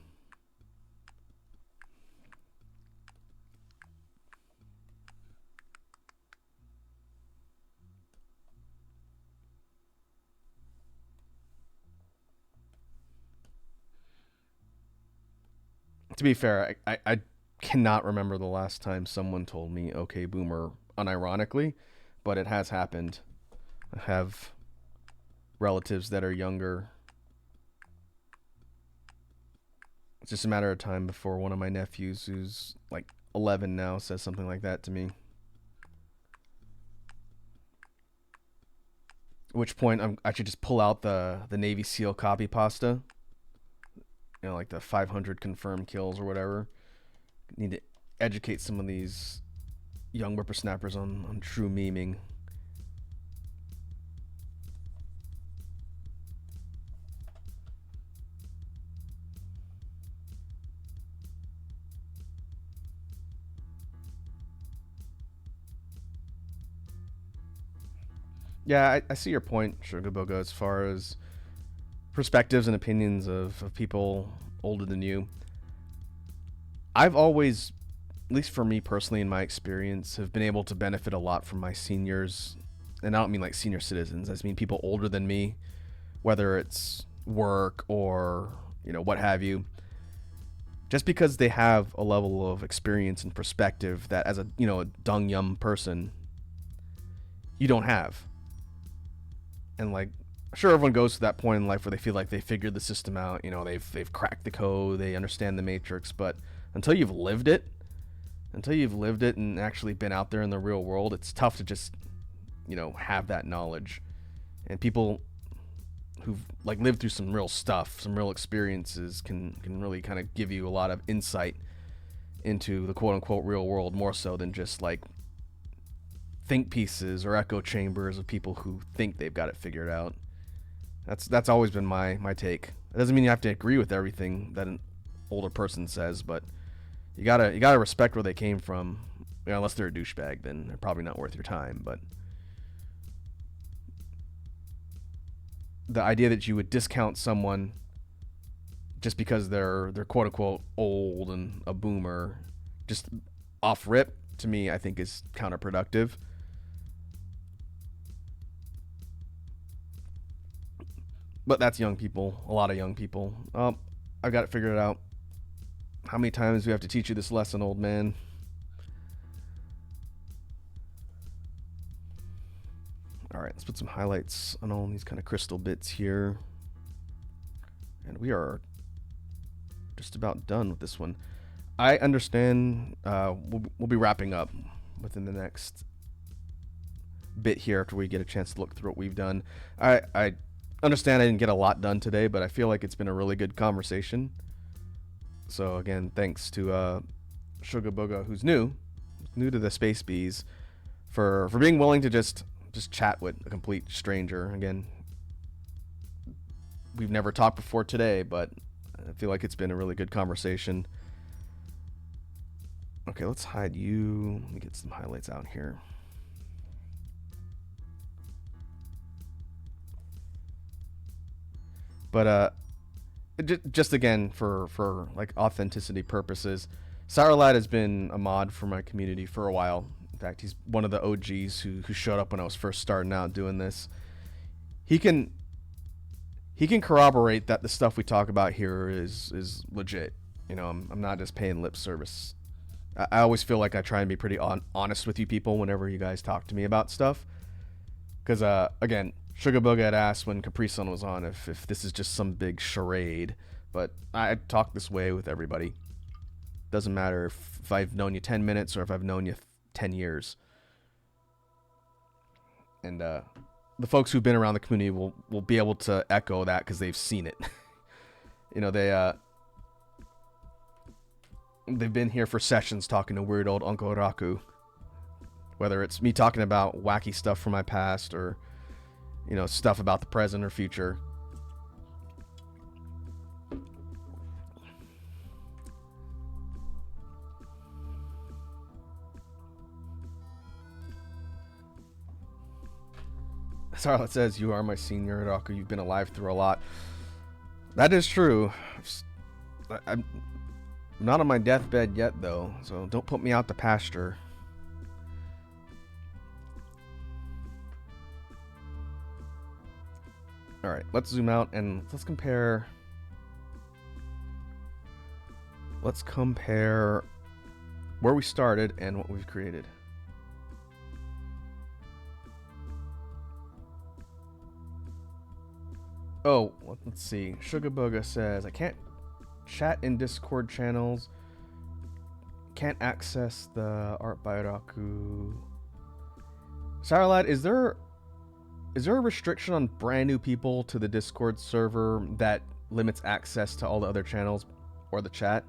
[SPEAKER 1] To be fair, I cannot remember the last time someone told me, okay, Boomer, unironically, but it has happened. I have relatives that are younger. It's just a matter of time before one of my nephews, who's like 11 now, says something like that to me. At which point I should just pull out the Navy SEAL copy pasta. You know, like the 500 confirmed kills or whatever. Need to educate some of these young whippersnappers on true memeing. Yeah, I see your point, Sugarboga, as far as perspectives and opinions of people older than you. I've always, at least for me personally in my experience, have been able to benefit a lot from my seniors. And I don't mean like senior citizens. I just mean people older than me, whether it's work or, you know, what have you. Just because they have a level of experience and perspective that as a, you know, a dung yum person, you don't have. And like, sure, everyone goes to that point in life where they feel like they figured the system out. You know, they've cracked the code, they understand the matrix. But until you've lived it, and actually been out there in the real world, it's tough to just, you know, have that knowledge. And people who've like lived through some real stuff, some real experiences, can really kind of give you a lot of insight into the quote unquote real world, more so than just like think pieces or echo chambers of people who think they've got it figured out. That's always been my take. It doesn't mean you have to agree with everything that an older person says, but you gotta respect where they came from. You know, unless they're a douchebag, then they're probably not worth your time. But the idea that you would discount someone just because they're quote unquote old and a boomer, just off rip, to me, I think is counterproductive. But that's young people, a lot of young people. I've got it figured out. How many times do we have to teach you this lesson, old man? All right, let's put some highlights on all these kind of crystal bits here. And we are just about done with this one. I understand we'll be wrapping up within the next bit here after we get a chance to look through what we've done. I understand I didn't get a lot done today, but I feel like it's been a really good conversation. So again, thanks to Sugar Booga, who's new to the Space Bees, for being willing to just chat with a complete stranger. Again, we've never talked before today, but I feel like it's been a really good conversation. Okay, let's hide you. Let me get some highlights out here. But just again for like authenticity purposes, Sourlad has been a mod for my community for a while. In fact, he's one of the OGs who showed up when I was first starting out doing this. He can corroborate that the stuff we talk about here is legit. You know, I'm not just paying lip service. I always feel like I try and be pretty honest with you people whenever you guys talk to me about stuff. Because, again, Sugar Booga had asked when Capri Sun was on if this is just some big charade. But I talk this way with everybody. Doesn't matter if I've known you 10 minutes or if I've known you 10 years. And the folks who've been around the community will be able to echo that because they've seen it. You know, they've been here for sessions talking to weird old Uncle Raku. Whether it's me talking about wacky stuff from my past or, you know, stuff about the present or future. Sarlet says, you are my senior, Raku. You've been alive through a lot. That is true. I'm not on my deathbed yet, though, so don't put me out to pasture. Alright, let's zoom out and let's compare... Let's compare where we started and what we've created. Oh, let's see. Sugar Booga says, I can't chat in Discord channels. Can't access the Art by Raku. Saralad, is there a restriction on brand new people to the Discord server that limits access to all the other channels or the chat?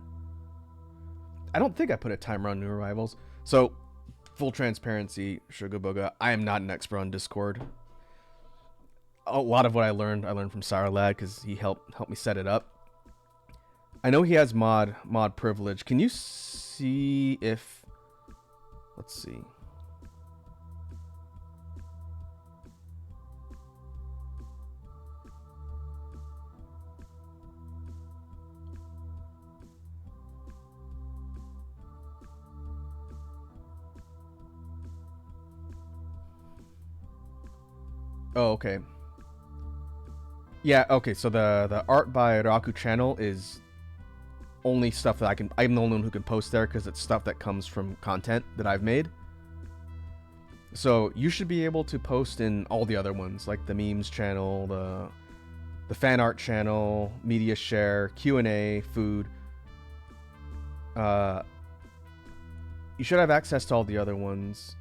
[SPEAKER 1] I don't think I put a timer on new arrivals. So, full transparency, Sugar Booga, I am not an expert on Discord. A lot of what I learned from Saralad because he helped me set it up. I know he has mod privilege. Can you see if... Let's see. Oh, okay. Yeah, okay, so the Art by Raku channel is only stuff that I'm the only one who can post there because it's stuff that comes from content that I've made. So you should be able to post in all the other ones, like the memes channel, the fan art channel, media share, Q&A, food. You should have access to all the other ones.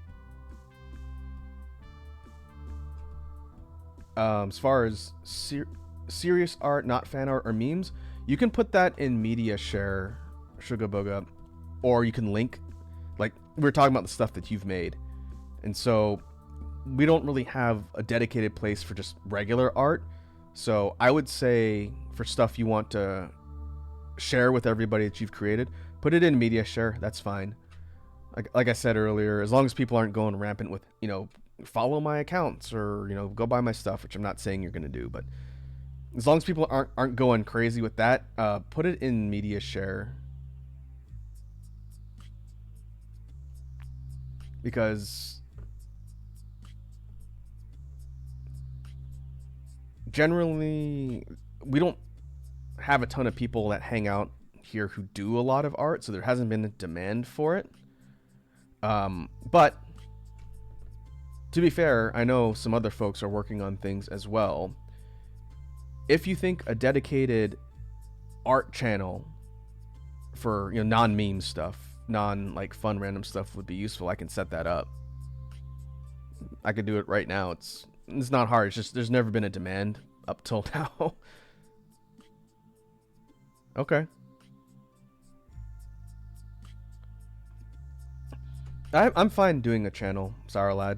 [SPEAKER 1] As far as serious art, not fan art or memes, you can put that in media share, Sugar Booga, or you can link, like we were talking about the stuff that you've made. And so we don't really have a dedicated place for just regular art. So I would say for stuff you want to share with everybody that you've created, put it in media share. That's fine. Like I said earlier, as long as people aren't going rampant with, you know, follow my accounts or, you know, go buy my stuff, which I'm not saying you're going to do, but as long as people aren't going crazy with that, put it in media share. Because generally we don't have a ton of people that hang out here who do a lot of art, so there hasn't been a demand for it. But to be fair, I know some other folks are working on things as well. If you think a dedicated art channel for, you know, non-meme stuff, like fun random stuff would be useful, I can set that up. I could do it right now. It's not hard. It's just there's never been a demand up till now. Okay. I'm fine doing a channel, Saralad.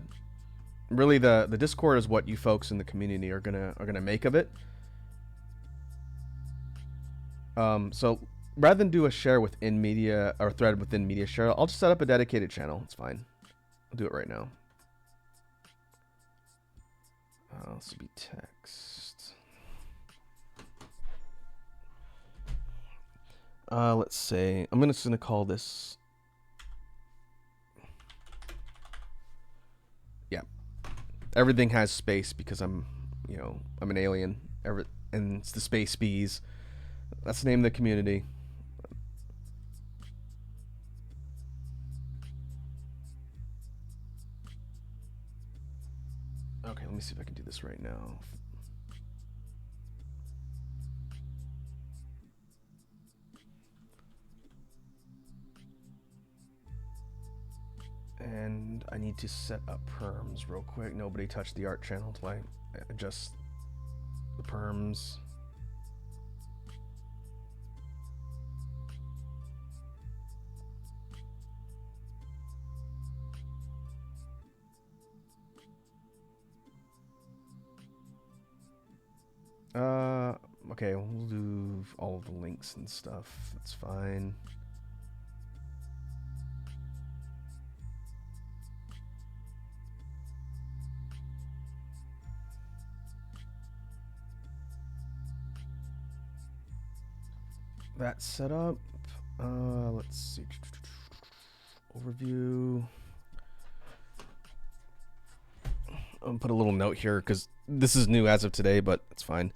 [SPEAKER 1] Really, the Discord is what you folks in the community are gonna make of it. So rather than do a share within media or thread within media share, I'll just set up a dedicated channel. It's fine. I'll do it right now. This will be text. Let's say I'm just gonna call this. Yeah, everything has space because I'm an alien. And it's the space bees. That's the name of the community. me see if I can do this right now. And I need to set up perms real quick. Nobody touched the art channel till I adjust the perms. Okay, we'll do all of the links and stuff. That's fine. That's set up. Let's see. Overview. I'm gonna put a little note here because this is new as of today, but it's fine.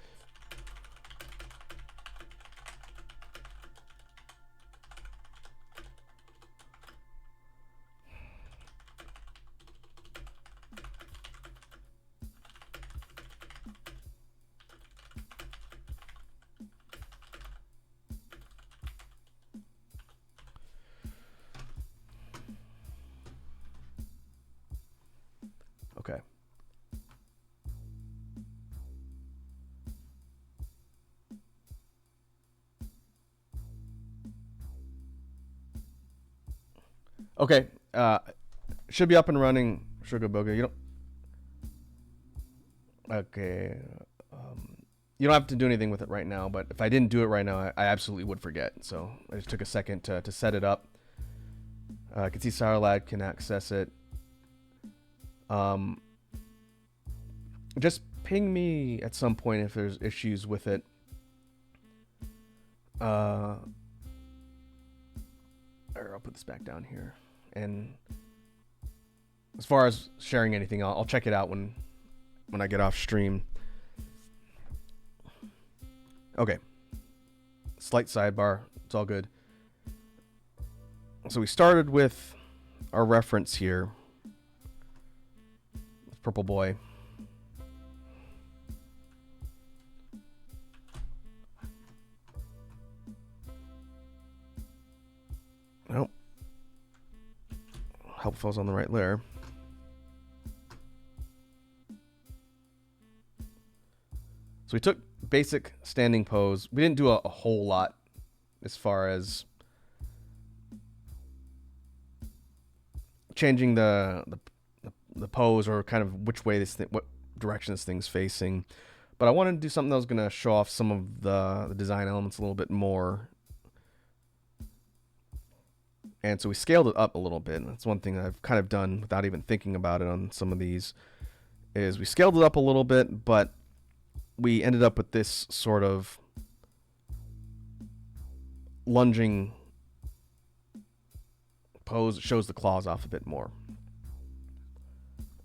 [SPEAKER 1] Okay. Okay. Should be up and running. Sugar Boga. You don't. Okay. You don't have to do anything with it right now, but if I didn't do it right now, I absolutely would forget. So I just took a second to set it up. I can see Sarlad can access it. Just ping me at some point if there's issues with it. Or I'll put this back down here. And as far as sharing anything, I'll check it out when I get off stream. Okay. Slight sidebar. It's all good. So we started with our reference here. Purple boy. Nope. Help falls on the right layer. So we took basic standing pose. We didn't do a whole lot as far as changing the pose or kind of which way what direction this thing's facing. But I wanted to do something that was going to show off some of the design elements a little bit more. And so we scaled it up a little bit. And that's one thing that I've kind of done without even thinking about it on some of these, is we scaled it up a little bit, but we ended up with this sort of lunging pose that shows the claws off a bit more.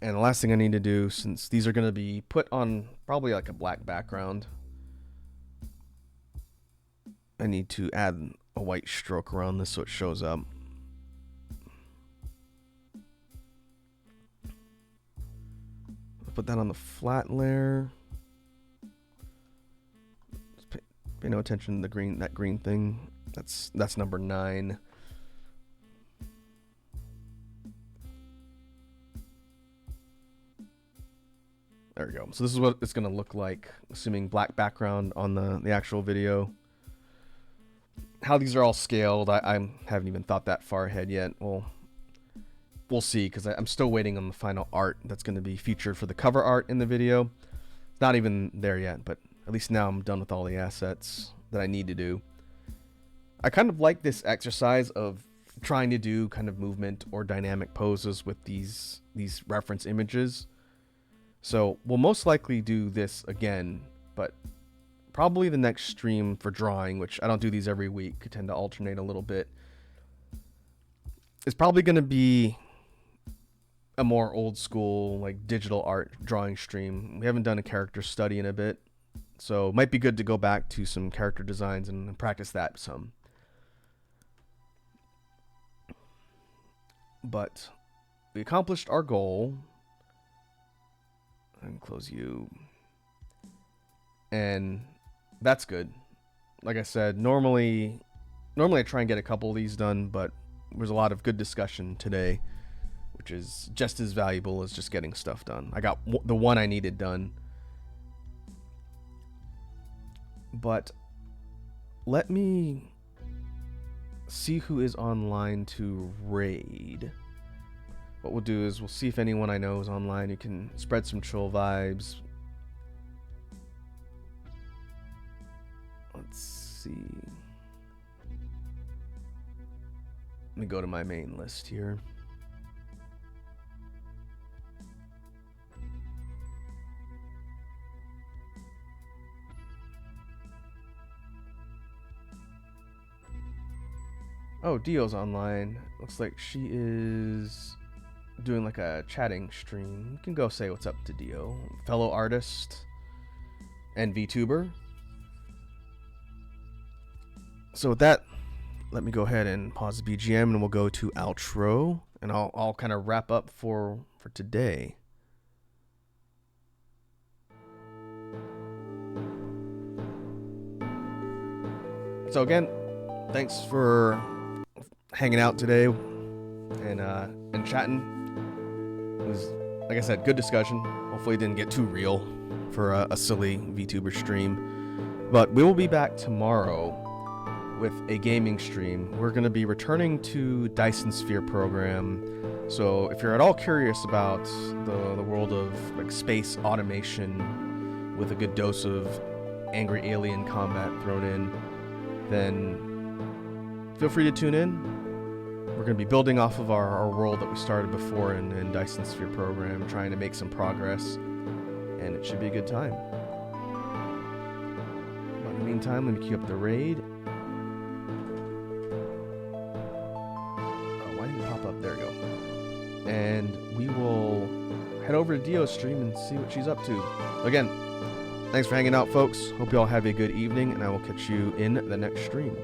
[SPEAKER 1] And the last thing I need to do, since these are going to be put on probably like a black background, I need to add a white stroke around this so it shows up. I'll put that on the flat layer. Just pay no attention to the that green thing. That's number 9. There we go. So this is what it's going to look like, assuming black background on the actual video. How these are all scaled, I haven't even thought that far ahead yet. Well, we'll see, because I'm still waiting on the final art that's going to be featured for the cover art in the video. It's not even there yet, but at least now I'm done with all the assets that I need to do. I kind of like this exercise of trying to do kind of movement or dynamic poses with these reference images. So we'll most likely do this again, but probably the next stream for drawing, which I don't do these every week, I tend to alternate a little bit, is probably going to be a more old school, like digital art drawing stream. We haven't done a character study in a bit, so it might be good to go back to some character designs and practice that some. But we accomplished our goal. And close you. And that's good. Like I said, normally I try and get a couple of these done, but there's a lot of good discussion today, which is just as valuable as just getting stuff done. I got the one I needed done. But let me see who is online to raid. What we'll do is we'll see if anyone I know is online who can spread some chill vibes. Let's see. Let me go to my main list here. Oh, Dio's online. Looks like she is doing like a chatting stream. You can go say what's up to Dio. Fellow artist and VTuber. So with that, let me go ahead and pause the BGM and we'll go to outro. And I'll kind of wrap up for today. So again, thanks for hanging out today and chatting. It was, like I said, good discussion. Hopefully it didn't get too real for a silly VTuber stream. But we will be back tomorrow with a gaming stream. We're going to be returning to Dyson Sphere program. So if you're at all curious about the world of like space automation with a good dose of angry alien combat thrown in, then feel free to tune in. We're going to be building off of our world that we started before in Dyson Sphere program, trying to make some progress, and it should be a good time. But in the meantime, let me queue up the raid. Oh, why didn't it pop up? There we go. And we will head over to Dio's stream and see what she's up to. Again, thanks for hanging out, folks. Hope you all have a good evening, and I will catch you in the next stream.